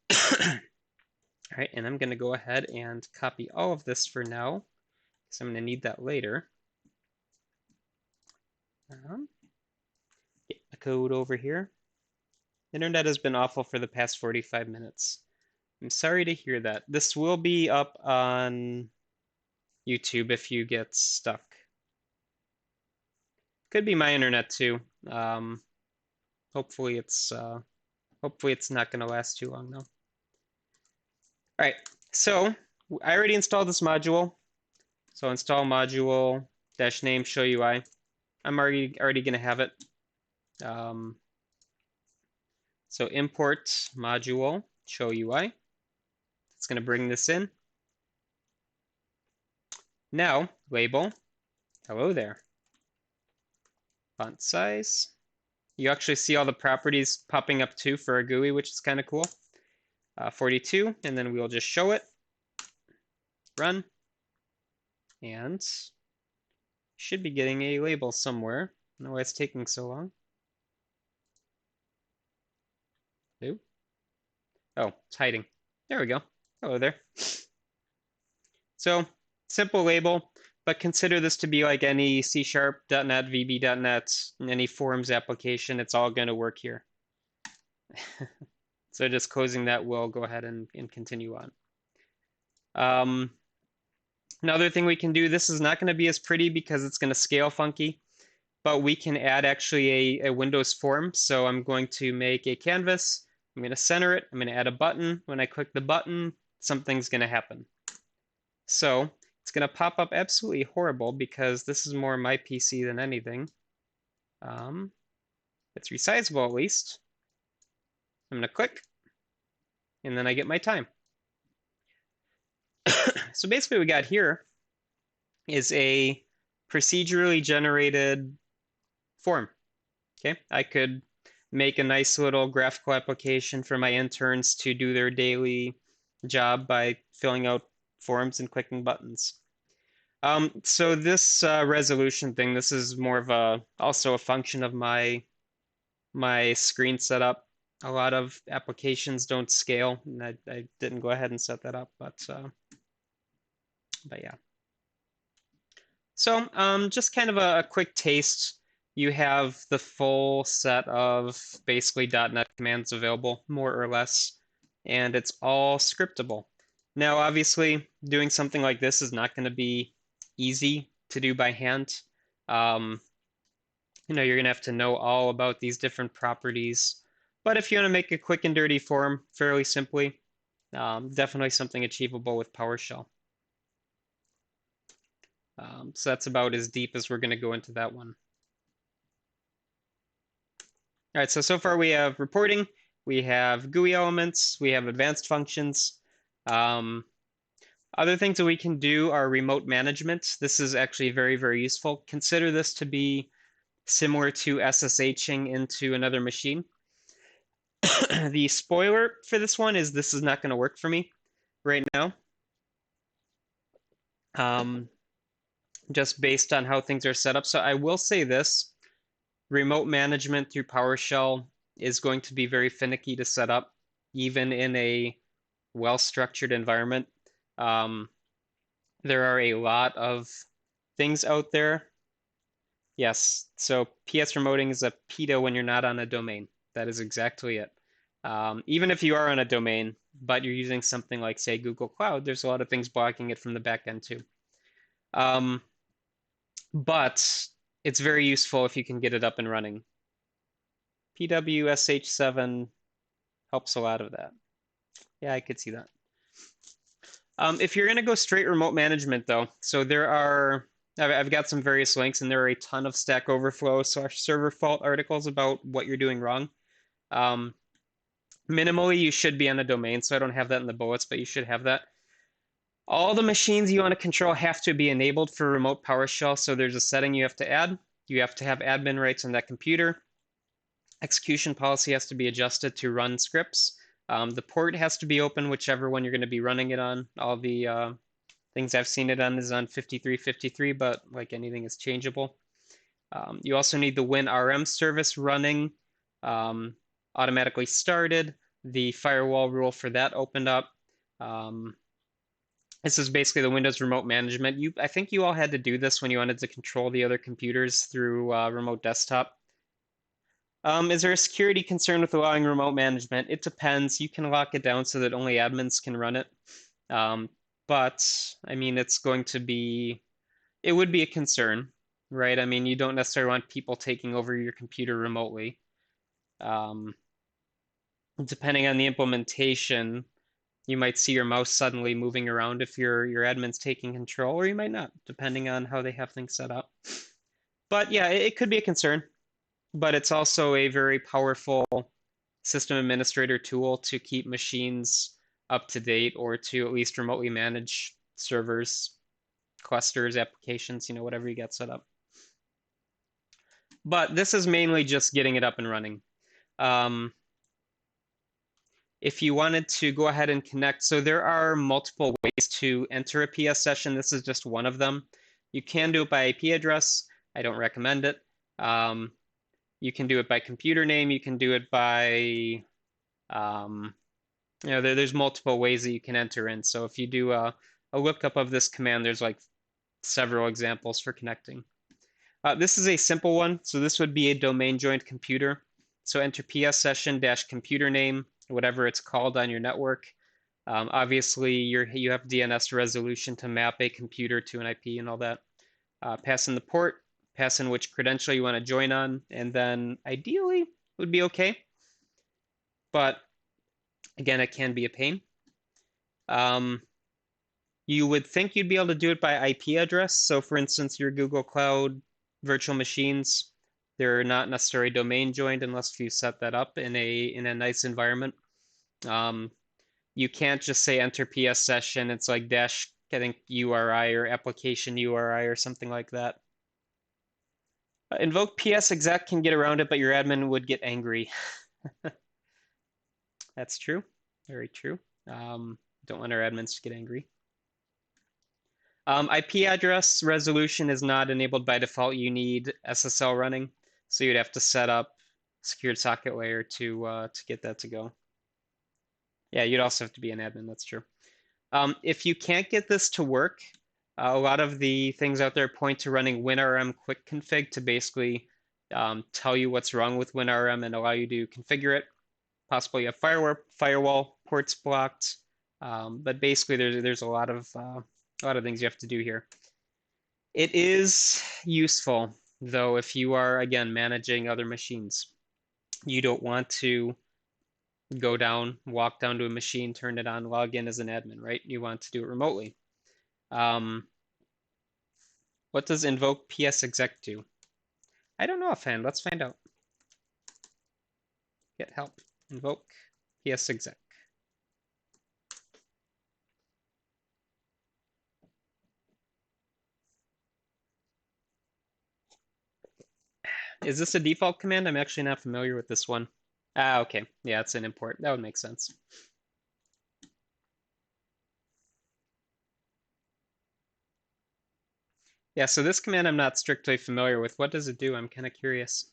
All right, and I'm going to go ahead and copy all of this for now, because I'm going to need that later. Get the code over here. Internet has been awful for the past 45 minutes. I'm sorry to hear that. This will be up on YouTube if you get stuck. Could be my internet too. Hopefully it's not going to last too long though. All right, so I already installed this module. So install module -name show UI. I'm already going to have it. So import module show UI. It's going to bring this in. Now label. Hello there. Font size. You actually see all the properties popping up too for a GUI, which is kind of cool. 42, and then we'll just show it. Run. And should be getting a label somewhere. I don't know why it's taking so long. Ooh. Oh, it's hiding. There we go. Hello there. So, simple label, but consider this to be like any C#, .NET, VB.NET, any Forms application. It's all going to work here. So just closing that, we'll go ahead and continue on. Another thing we can do, this is not going to be as pretty because it's going to scale funky, but we can add actually a Windows form. So I'm going to make a canvas. I'm going to center it. I'm going to add a button. When I click the button, something's going to happen. So it's going to pop up absolutely horrible because this is more my PC than anything. It's resizable at least. I'm going to click, and then I get my time. So basically what we got here is a procedurally generated form. Okay, I could make a nice little graphical application for my interns to do their daily job by filling out forms and clicking buttons. So this resolution thing, this is more of also a function of my screen setup. A lot of applications don't scale, and I didn't go ahead and set that up, but yeah. So just kind of a quick taste. You have the full set of basically .NET commands available, more or less, and it's all scriptable. Now, obviously, doing something like this is not going to be easy to do by hand. You're going to have to know all about these different properties. But if you want to make a quick and dirty form fairly simply, definitely something achievable with PowerShell. So that's about as deep as we're going to go into that one. All right, so far we have reporting, we have GUI elements, we have advanced functions. Other things that we can do are remote management. This is actually very, very useful. Consider this to be similar to SSHing into another machine. The spoiler for this one is this is not going to work for me right now. Just based on how things are set up. So I will say this, remote management through PowerShell is going to be very finicky to set up, even in a well-structured environment. There are a lot of things out there. Yes, so PS remoting is a PIDO when you're not on a domain. That is exactly it. Even if you are on a domain, but you're using something like, say, Google Cloud, there's a lot of things blocking it from the back end too. But it's very useful if you can get it up and running. PWSH7 helps a lot of that. Yeah, I could see that. If you're going to go straight remote management, though, so I've got some various links, and there are a ton of Stack Overflow / server fault articles about what you're doing wrong. Minimally, you should be on a domain, so I don't have that in the bullets, but you should have that. All the machines you want to control have to be enabled for remote PowerShell, so there's a setting you have to add. You have to have admin rights on that computer. Execution policy has to be adjusted to run scripts. The port has to be open, whichever one you're going to be running it on. All the things I've seen it on is on 5353, but like anything is changeable. You also need the WinRM service running, automatically started. The firewall rule for that opened up. This is basically the Windows remote management. I think you all had to do this when you wanted to control the other computers through remote desktop. Is there a security concern with allowing remote management? It depends. You can lock it down so that only admins can run it. But I mean, it would be a concern, right? I mean, you don't necessarily want people taking over your computer remotely. Depending on the implementation, you might see your mouse suddenly moving around if your admin's taking control, or you might not, depending on how they have things set up. But yeah, it could be a concern, but it's also a very powerful system administrator tool to keep machines up to date, or to at least remotely manage servers, clusters, applications, whatever you got set up. But this is mainly just getting it up and running. If you wanted to go ahead and connect, so there are multiple ways to enter a PS session. This is just one of them. You can do it by IP address. I don't recommend it. You can do it by computer name. You can do it by, there's multiple ways that you can enter in. So if you do a lookup of this command, there's like several examples for connecting. This is a simple one. So this would be a domain joined computer. So enter PS session - computer name, whatever it's called on your network. Obviously, you have DNS resolution to map a computer to an IP and all that. Pass in the port, pass in which credential you want to join on, and then ideally would be okay. But again, it can be a pain. You would think you'd be able to do it by IP address. So for instance, your Google Cloud virtual machines, they're not necessarily domain joined unless you set that up in a nice environment. You can't just say enter PS session. It's like dash, I think, URI or application URI or something like that. Invoke PS exec can get around it, but your admin would get angry. That's true. Very true. Don't want our admins to get angry. IP address resolution is not enabled by default. You need SSL running. So you'd have to set up secured socket layer to get that to go. Yeah, you'd also have to be an admin, that's true. If you can't get this to work, a lot of the things out there point to running WinRM quick config to basically tell you what's wrong with WinRM and allow you to configure it. Possibly you have firewall ports blocked, but basically there's a lot of things you have to do here. It is useful, though, if you are, again, managing other machines. You don't want to walk down to a machine, turn it on, log in as an admin, right? You want to do it remotely. What does invoke PS exec do? I don't know offhand. Let's find out. Get help. Invoke PS exec. Is this a default command? I'm actually not familiar with this one. Ah, okay. Yeah, it's an import. That would make sense. Yeah, so this command I'm not strictly familiar with. What does it do? I'm kind of curious.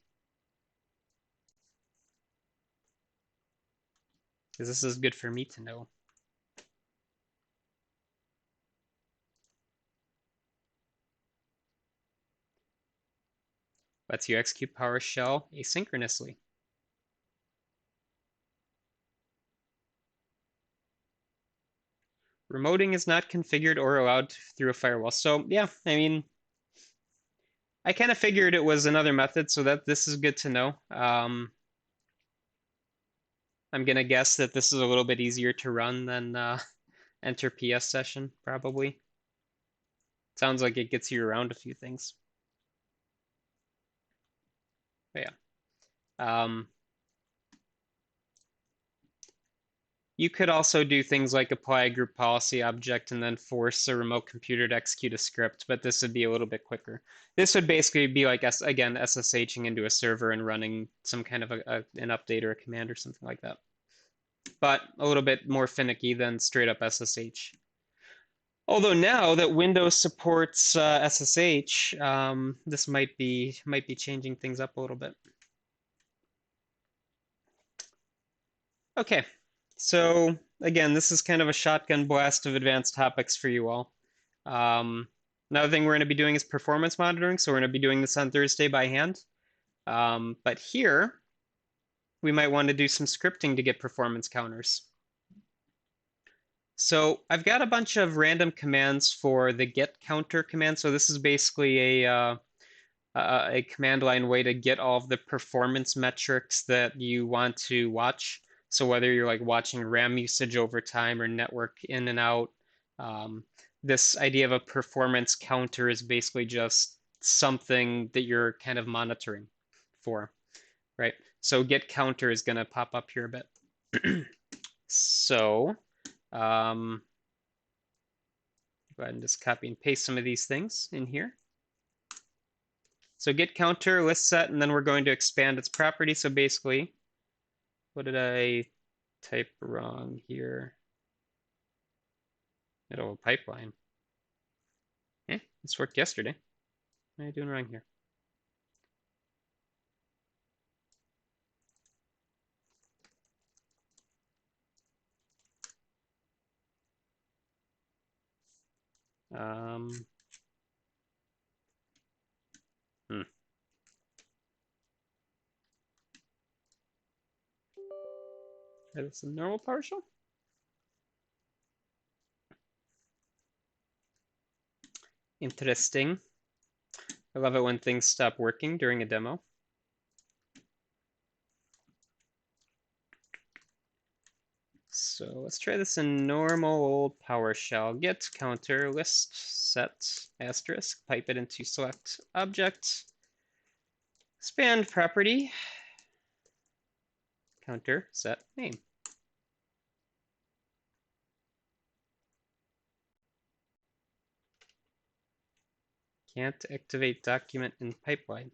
Because this is good for me to know. Lets you execute PowerShell asynchronously. Remoting is not configured or allowed through a firewall. So yeah, I mean, I kind of figured it was another method, so that this is good to know. I'm gonna guess that this is a little bit easier to run than enter PS session, probably. Sounds like it gets you around a few things. But yeah. You could also do things like apply a group policy object and then force a remote computer to execute a script, but this would be a little bit quicker. This would basically be like, again, SSHing into a server and running some kind of an update or a command or something like that. But a little bit more finicky than straight up SSH. Although now that Windows supports SSH, this might be changing things up a little bit. Okay, so again, this is kind of a shotgun blast of advanced topics for you all. Another thing we're going to be doing is performance monitoring, so we're going to be doing this on Thursday by hand. But here, we might want to do some scripting to get performance counters. So I've got a bunch of random commands for the get counter command. So this is basically a command line way to get all of the performance metrics that you want to watch. So whether you're like watching RAM usage over time or network in and out, this idea of a performance counter is basically just something that you're kind of monitoring for, right? So get counter is going to pop up here a bit. So go ahead and just copy and paste some of these things in here. So get counter, list set, and then we're going to expand its property. So basically, what did I type wrong here? Middle of pipeline. This worked yesterday. What am I doing wrong here? That's a normal PowerShell. Interesting. I love it when things stop working during a demo. So let's try this in normal old PowerShell. Get counter list set asterisk, pipe it into select object, expand property, counter set name. Can't activate document in pipeline.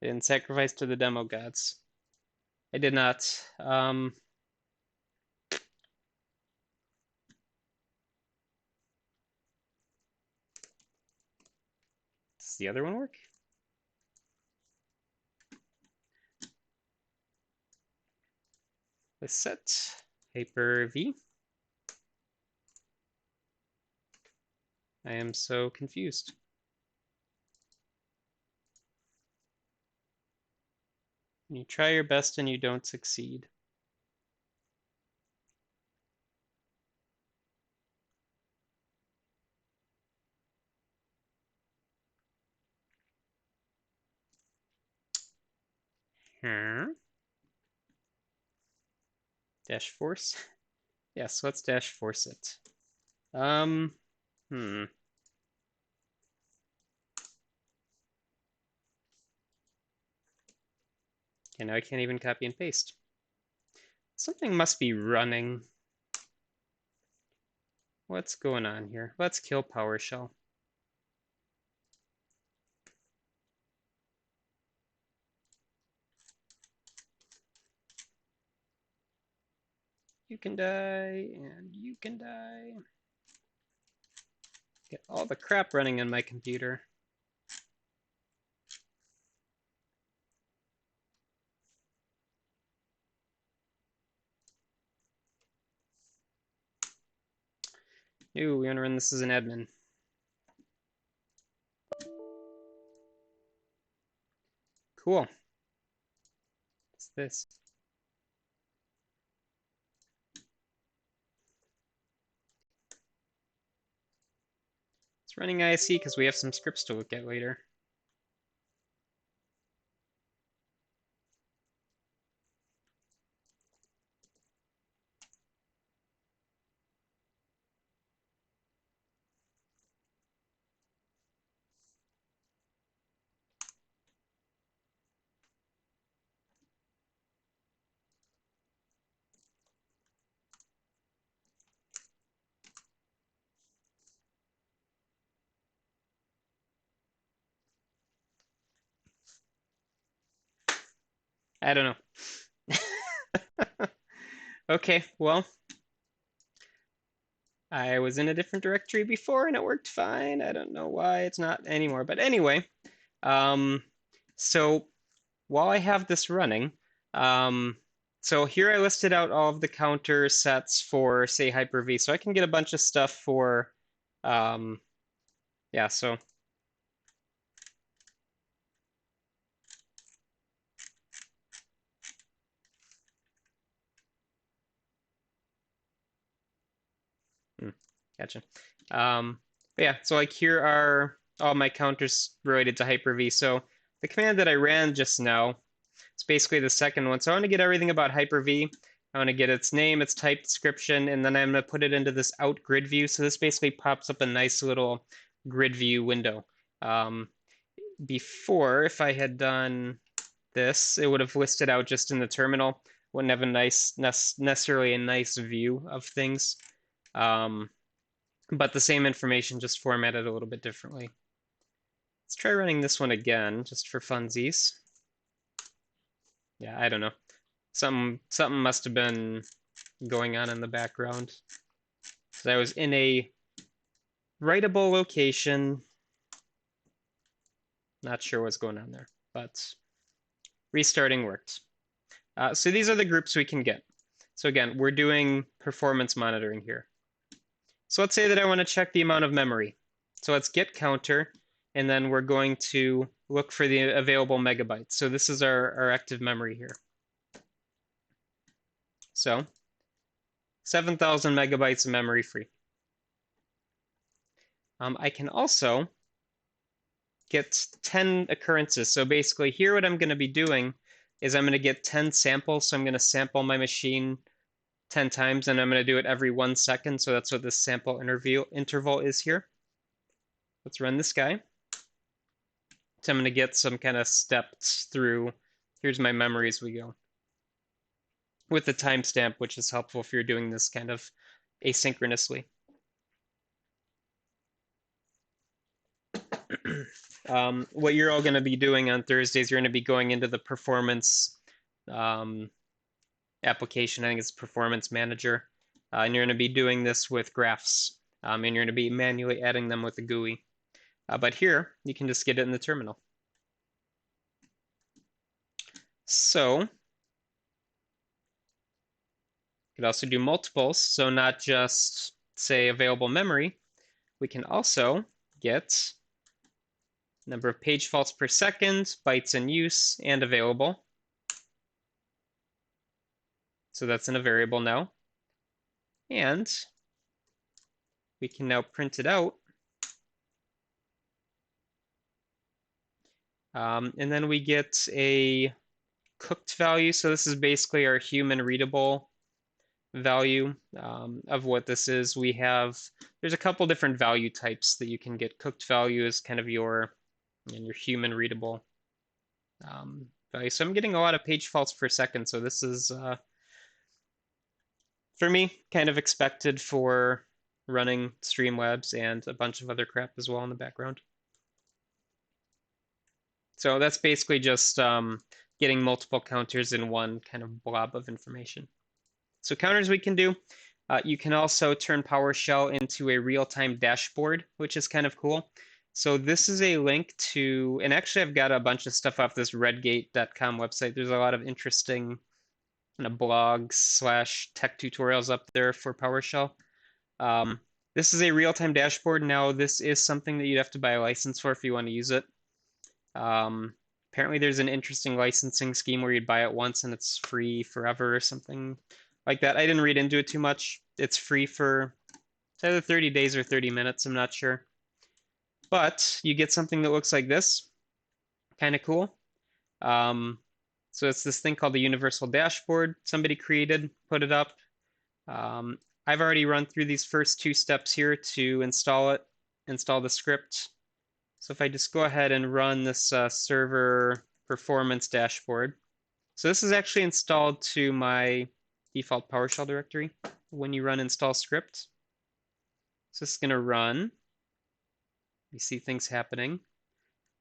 I didn't sacrifice to the demo gods. I did not. Does the other one work? Let's set Hyper-V. I am so confused. You try your best and you don't succeed. Dash force? Yes, let's dash force it. Okay, now I can't even copy and paste. Something must be running. What's going on here? Let's kill PowerShell. You can die, and you can die. Get all the crap running on my computer. Ooh, we want to run this as an admin. Cool. What's this? It's running ISE because we have some scripts to look at later. I don't know. Okay, well, I was in a different directory before and it worked fine. I don't know why it's not anymore. But anyway, um, so while I have this running, um, so here I listed out all of the counter sets for, say, Hyper-V. So I can get a bunch of stuff for, um, yeah, so hmm, gotcha. But yeah, so like here are all my counters related to Hyper-V. So the command that I ran just now, it's basically the second one. So I want to get everything about Hyper-V. I want to get its name, its type description, and then I'm going to put it into this out grid view. So this basically pops up a nice little grid view window. Um, Before, if I had done this, it would have listed out just in the terminal. Wouldn't have a necessarily a nice view of things. But the same information just formatted a little bit differently. Let's try running this one again, just for funsies. Yeah, I don't know. Something must have been going on in the background. So I was in a writable location. Not sure what's going on there, but restarting worked. So these are the groups we can get. So again, we're doing performance monitoring here. So let's say that I want to check the amount of memory. So let's get counter, and then we're going to look for the available megabytes. So this is our active memory here. So 7,000 megabytes of memory free. I can also get 10 occurrences. So basically here what I'm going to be doing is I'm going to get 10 samples. So I'm going to sample my machine 10 times, and I'm going to do it every 1 second. So that's what this sample interval is here. Let's run this guy. So I'm going to get some kind of steps through. Here's my memory as we go. With the timestamp, which is helpful if you're doing this kind of asynchronously. What you're all going to be doing on Thursdays, you're going to be going into the performance application. I think it's Performance Manager. And you're going to be doing this with graphs. And you're going to be manually adding them with the GUI. But here, you can just get it in the terminal. So, you could also do multiples. So not just, say, available memory. We can also get number of page faults per second, bytes in use, and available. So that's in a variable now. And we can now print it out. And then we get a cooked value. So this is basically our human readable value of what this is. There's a couple different value types that you can get. Cooked value is kind of your human readable value. So I'm getting a lot of page faults per second. So this is, for me, kind of expected for running Streamlabs and a bunch of other crap as well in the background. So that's basically just getting multiple counters in one kind of blob of information. So counters we can do. You can also turn PowerShell into a real-time dashboard, which is kind of cool. So this is a link to, and actually I've got a bunch of stuff off this redgate.com website. There's a lot of interesting kind of blogs / tech tutorials up there for PowerShell. This is a real-time dashboard. Now, this is something that you'd have to buy a license for if you want to use it. Apparently there's an interesting licensing scheme where you'd buy it once and it's free forever or something like that. I didn't read into it too much. It's free for either 30 days or 30 minutes, I'm not sure. But you get something that looks like this. Kind of cool. So it's this thing called the Universal Dashboard. Somebody created, put it up. I've already run through these first 2 steps here to install the script. So if I just go ahead and run this server performance dashboard. So this is actually installed to my default PowerShell directory when you run install script. So this is going to run. You see things happening.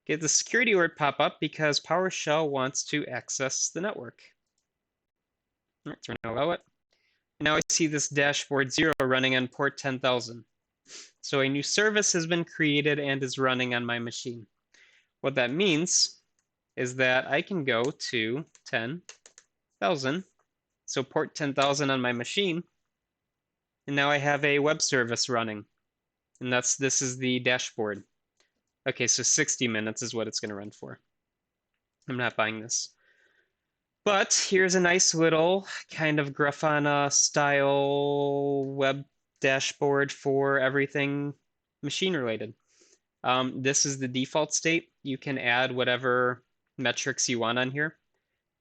get the security alert pop up because PowerShell wants to access the network. All right, so we're going to allow it. Now I see this dashboard 0 running on port 10,000. So a new service has been created and is running on my machine. What that means is that I can go to 10,000, so port 10,000 on my machine, and now I have a web service running, and this is the dashboard. Okay, so 60 minutes is what it's going to run for. I'm not buying this. But here's a nice little kind of Grafana style web dashboard for everything machine related. This is the default state. You can add whatever metrics you want on here.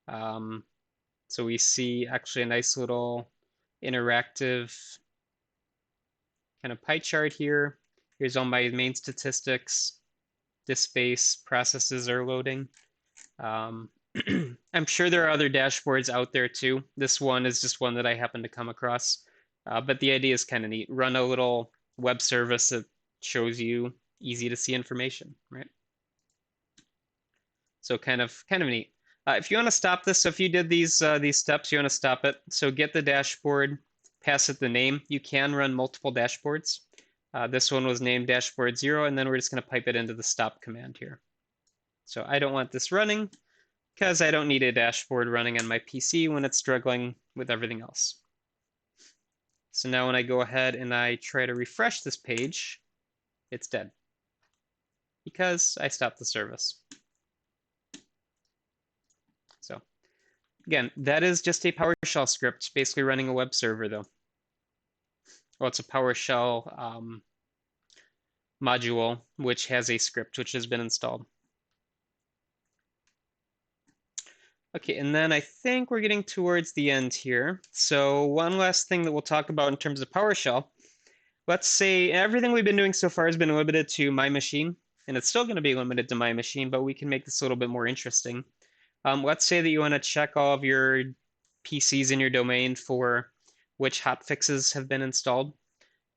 So we see actually a nice little interactive kind of pie chart here. Here's all my main statistics. Disk space processes are loading. I'm sure there are other dashboards out there too. This one is just one that I happen to come across. But the idea is kind of neat. Run a little web service that shows you easy to see information, right? So kind of neat. If you want to stop this, so if you did these steps, you want to stop it. So get the dashboard, pass it the name. You can run multiple dashboards. This one was named dashboard 0, and then we're just going to pipe it into the stop command here. So I don't want this running because I don't need a dashboard running on my PC when it's struggling with everything else. So now when I go ahead and I try to refresh this page, it's dead because I stopped the service. So again, that is just a PowerShell script, basically running a web server though. Well, it's a PowerShell module, which has a script which has been installed. Okay, and then I think we're getting towards the end here. So one last thing that we'll talk about in terms of PowerShell. Let's say everything we've been doing so far has been limited to my machine, and it's still going to be limited to my machine, but we can make this a little bit more interesting. Let's say that you want to check all of your PCs in your domain for which hotfixes have been installed.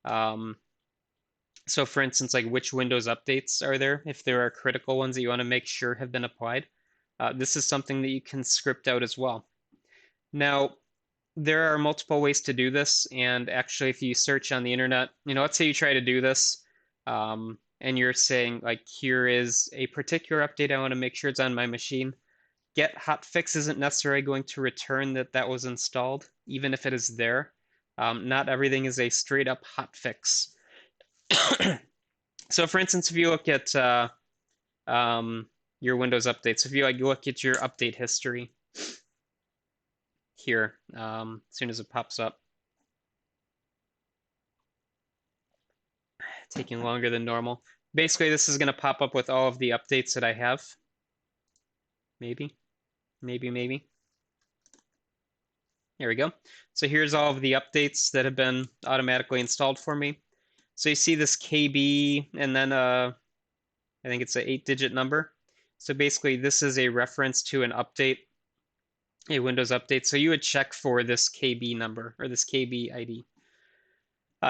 So for instance, like which Windows updates are there, if there are critical ones that you want to make sure have been applied. This is something that you can script out as well. Now, there are multiple ways to do this, and actually if you search on the internet, let's say you try to do this, and you're saying like, here is a particular update I want to make sure it's on my machine. Get hotfix isn't necessarily going to return that was installed, even if it is there. Not everything is a straight up hotfix. So for instance, if you look at your Windows updates, if you look at your update history here, as soon as it pops up, taking longer than normal. Basically, this is going to pop up with all of the updates that I have. Maybe. There we go. So here's all of the updates that have been automatically installed for me. So you see this KB and then I think it's an 8-digit number. So basically this is a reference to an update, a Windows update. So you would check for this KB number or this KB ID.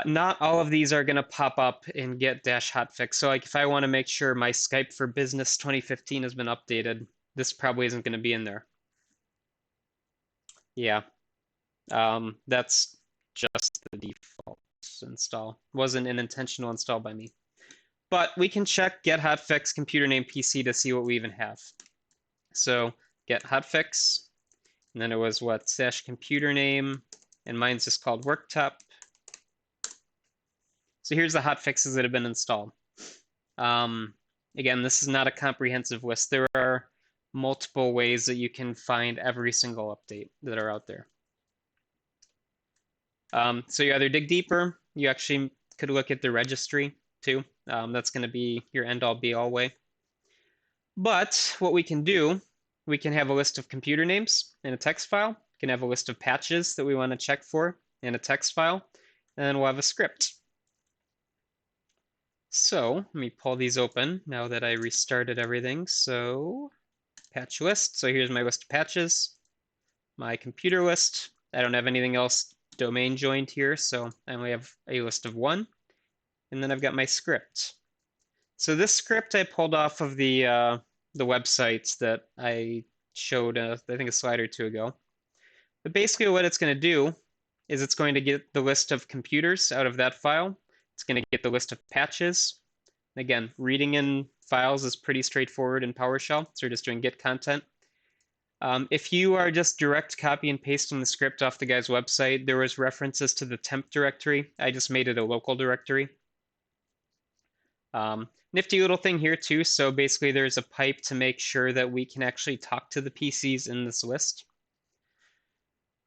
Not all of these are going to pop up and get -hotfix. So like if I want to make sure my Skype for Business 2015 has been updated, this probably isn't going to be in there. Yeah, that's just the default install. Wasn't an intentional install by me. But we can check get hotfix computer name PC to see what we even have. So get hotfix, and then it was what, / computer name, and mine's just called worktop. So here's the hotfixes that have been installed. Again, this is not a comprehensive list. There are multiple ways that you can find every single update that are out there. So you either dig deeper, you actually could look at the registry too. That's going to be your end-all be-all way. But what we can do, we can have a list of computer names in a text file. We can have a list of patches that we want to check for in a text file, and then we'll have a script. So let me pull these open now that I restarted everything. So patch list. So here's my list of patches, my computer list. I don't have anything else domain joined here, so I only have a list of 1. And then I've got my script. So this script I pulled off of the website that I showed, I think a slide or two ago. But basically what it's going to do is it's going to get the list of computers out of that file. It's going to get the list of patches. Again, reading in files is pretty straightforward in PowerShell, so we're just doing get content. If you are just direct copy and pasting the script off the guy's website, there was references to the temp directory. I just made it a local directory. Nifty little thing here too. So basically there's a pipe to make sure that we can actually talk to the PCs in this list.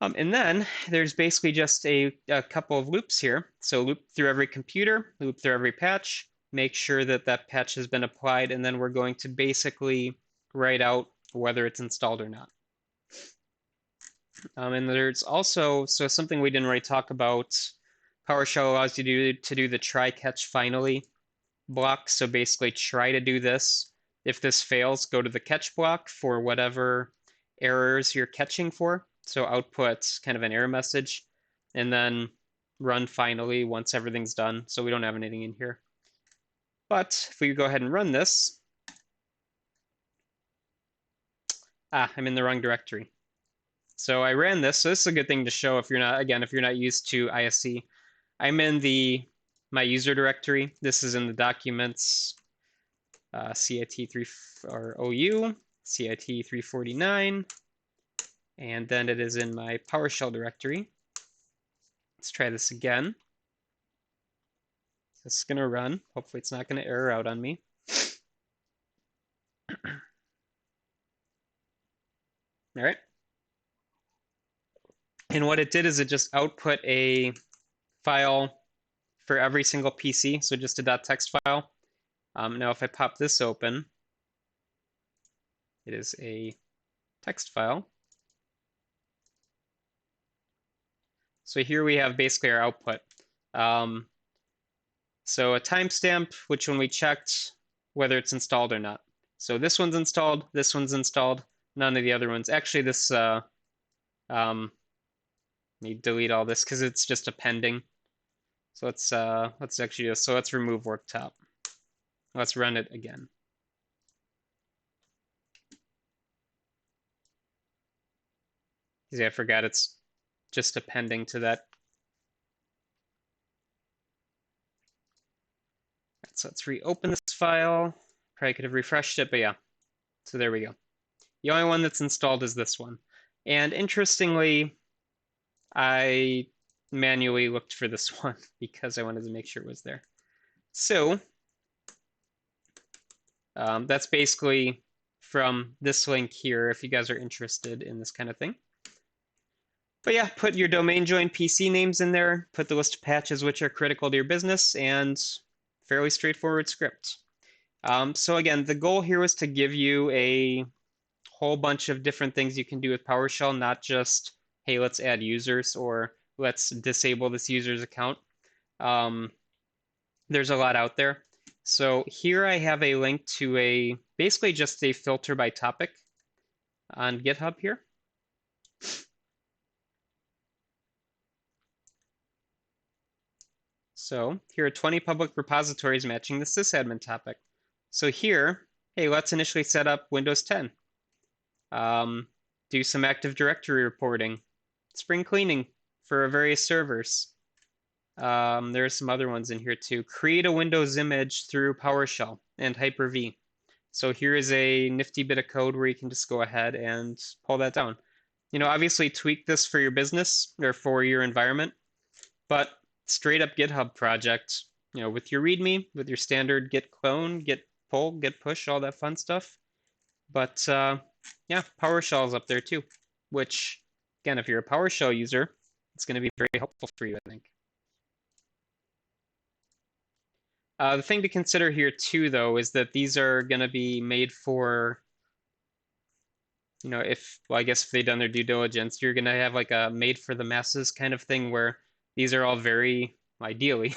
And then there's basically just a couple of loops here. So loop through every computer, loop through every patch, make sure that that patch has been applied, and then we're going to basically write out whether it's installed or not. And there's also, so something we didn't really talk about, PowerShell allows you to do the try catch finally block. So basically try to do this. If this fails, go to the catch block for whatever errors you're catching for. So output kind of an error message, and then run finally once everything's done. So we don't have anything in here. But if we go ahead and run this, I'm in the wrong directory. So I ran this. So this is a good thing to show if you're not, again, if you're not used to ISE. I'm in my user directory. This is in the documents, CIT3 or OU, CIT349, and then it is in my PowerShell directory. Let's try this again. This is gonna run. Hopefully it's not gonna error out on me. All right. And what it did is it just output a file for every single PC, so just a .text file. Now if I pop this open, it is a text file. So here we have basically our output. So a timestamp, which one we checked, whether it's installed or not. So this one's installed, none of the other ones. Actually, this, let me delete all this because it's just a pending. So let's actually just, so let's remove worktop. Let's run it again. See, I forgot it's just a pending to that. So let's reopen this file. Probably could have refreshed it, but yeah. So there we go. The only one that's installed is this one. And interestingly, I manually looked for this one because I wanted to make sure it was there. So that's basically from this link here if you guys are interested in this kind of thing. But yeah, put your domain join PC names in there, put the list of patches which are critical to your business, and fairly straightforward script. So again, the goal here was to give you a whole bunch of different things you can do with PowerShell, not just, hey, let's add users or let's disable this user's account. There's a lot out there. So here I have a link to basically just a filter by topic on GitHub here. So here are 20 public repositories matching the sysadmin topic. So here, hey, let's initially set up Windows 10. Do some Active Directory reporting, spring cleaning for various servers. There are some other ones in here too. Create a Windows image through PowerShell and Hyper-V. So here is a nifty bit of code where you can just go ahead and pull that down. You know, obviously tweak this for your business or for your environment, but straight up GitHub project, you know, with your README, with your standard git clone, git pull, git push, all that fun stuff. But yeah, PowerShell is up there too, which, again, if you're a PowerShell user, it's going to be very helpful for you, I think. The thing to consider here too, though, is that these are going to be made for, you know, well, I guess if they've done their due diligence, you're going to have like a made for the masses kind of thing where these are all very, ideally,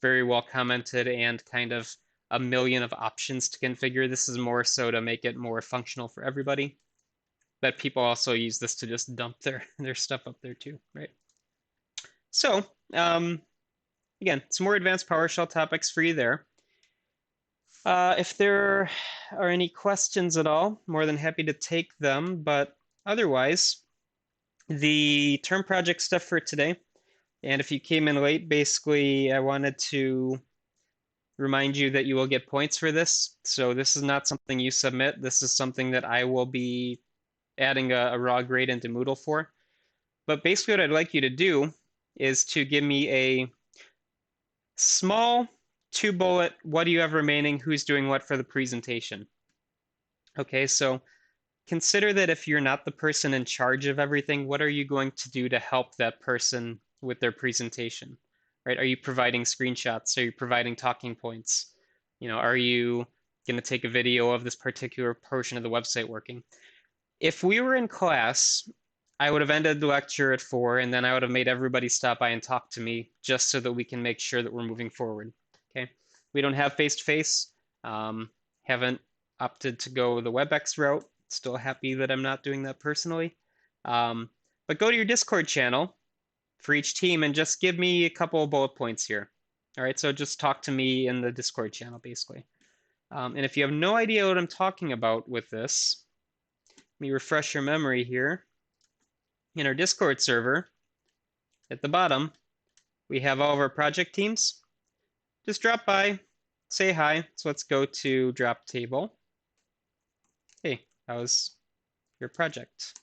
very well commented and kind of a million of options to configure. This is more so to make it more functional for everybody. But people also use this to just dump their stuff up there too, right? So, again, some more advanced PowerShell topics for you there. If there are any questions at all, more than happy to take them. But otherwise, the term project stuff for today. And if you came in late, basically, I wanted to remind you that you will get points for this. So this is not something you submit. This is something that I will be adding a raw grade into Moodle for. But basically, what I'd like you to do is to give me a small 2-bullet, what do you have remaining, who's doing what for the presentation. Okay, so consider that if you're not the person in charge of everything, what are you going to do to help that person with their presentation? Right? Are you providing screenshots? Are you providing talking points? Are you going to take a video of this particular portion of the website working? If we were in class, I would have ended the lecture at 4, and then I would have made everybody stop by and talk to me just so that we can make sure that we're moving forward. Okay. We don't have face-to-face. Haven't opted to go the WebEx route. Still happy that I'm not doing that personally. But go to your Discord channel for each team and just give me a couple of bullet points here. All right, so just talk to me in the Discord channel, basically. And if you have no idea what I'm talking about with this, let me refresh your memory here. In our Discord server, at the bottom, we have all of our project teams. Just drop by, say hi. So let's go to drop table. Hey, how's your project?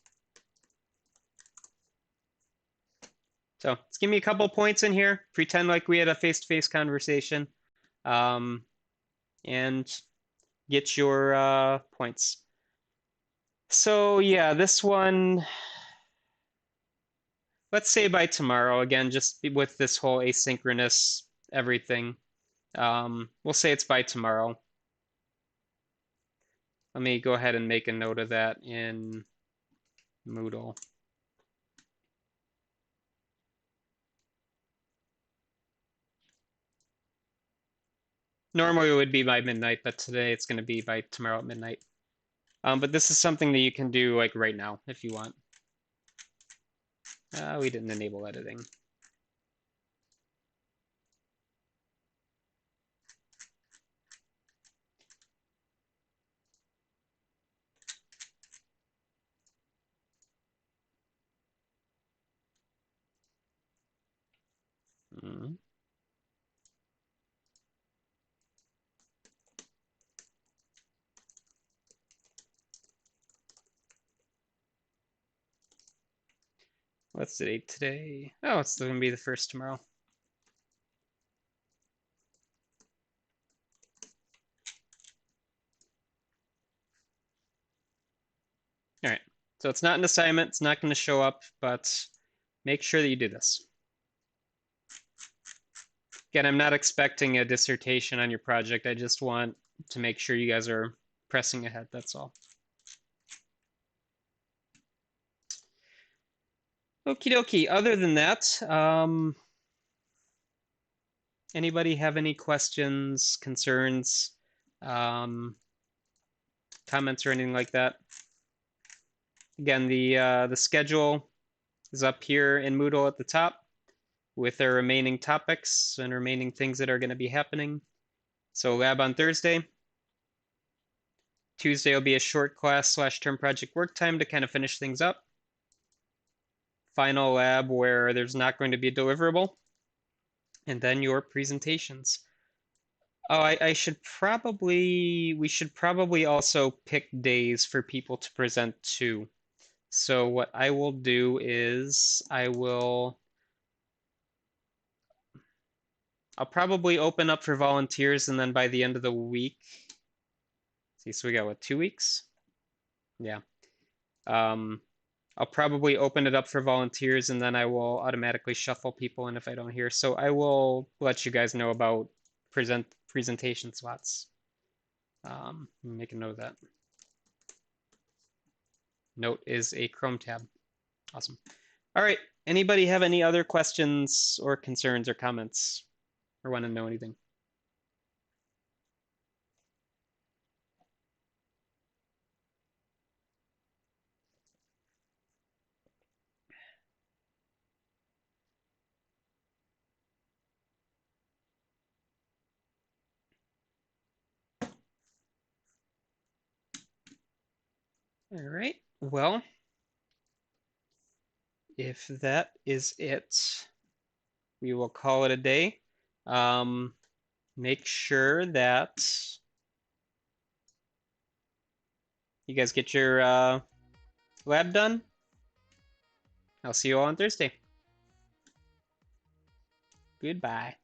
So let's give me a couple points in here. Pretend like we had a face-to-face conversation, and get your points. So yeah, this one, let's say by tomorrow. Again, just with this whole asynchronous everything. We'll say it's by tomorrow. Let me go ahead and make a note of that in Moodle. Normally it would be by midnight, but today it's going to be by tomorrow at midnight. But this is something that you can do like right now if you want. We didn't enable editing. Mm. What's the date today? Oh, it's going to be the first tomorrow. All right. So it's not an assignment. It's not going to show up, but make sure that you do this. Again, I'm not expecting a dissertation on your project. I just want to make sure you guys are pressing ahead. That's all. Okie dokie. Other than that, anybody have any questions, concerns, comments, or anything like that? Again, the schedule is up here in Moodle at the top with their remaining topics and remaining things that are going to be happening. So lab on Thursday. Tuesday will be a short class / term project work time to kind of finish things up. Final lab where there's not going to be a deliverable. And then your presentations. Oh, we should probably also pick days for people to present to. So what I will do is I'll probably open up for volunteers, and then by the end of the week, see, so we got what, 2 weeks? Yeah. I'll probably open it up for volunteers, and then I will automatically shuffle people in if I don't hear. So I will let you guys know about presentation slots. Make a note of that. Note is a Chrome tab. Awesome. All right. Anybody have any other questions or concerns or comments or want to know anything? All right. Well, if that is it, we will call it a day. Um, make sure that you guys get your lab done. I'll see you all on Thursday. Goodbye.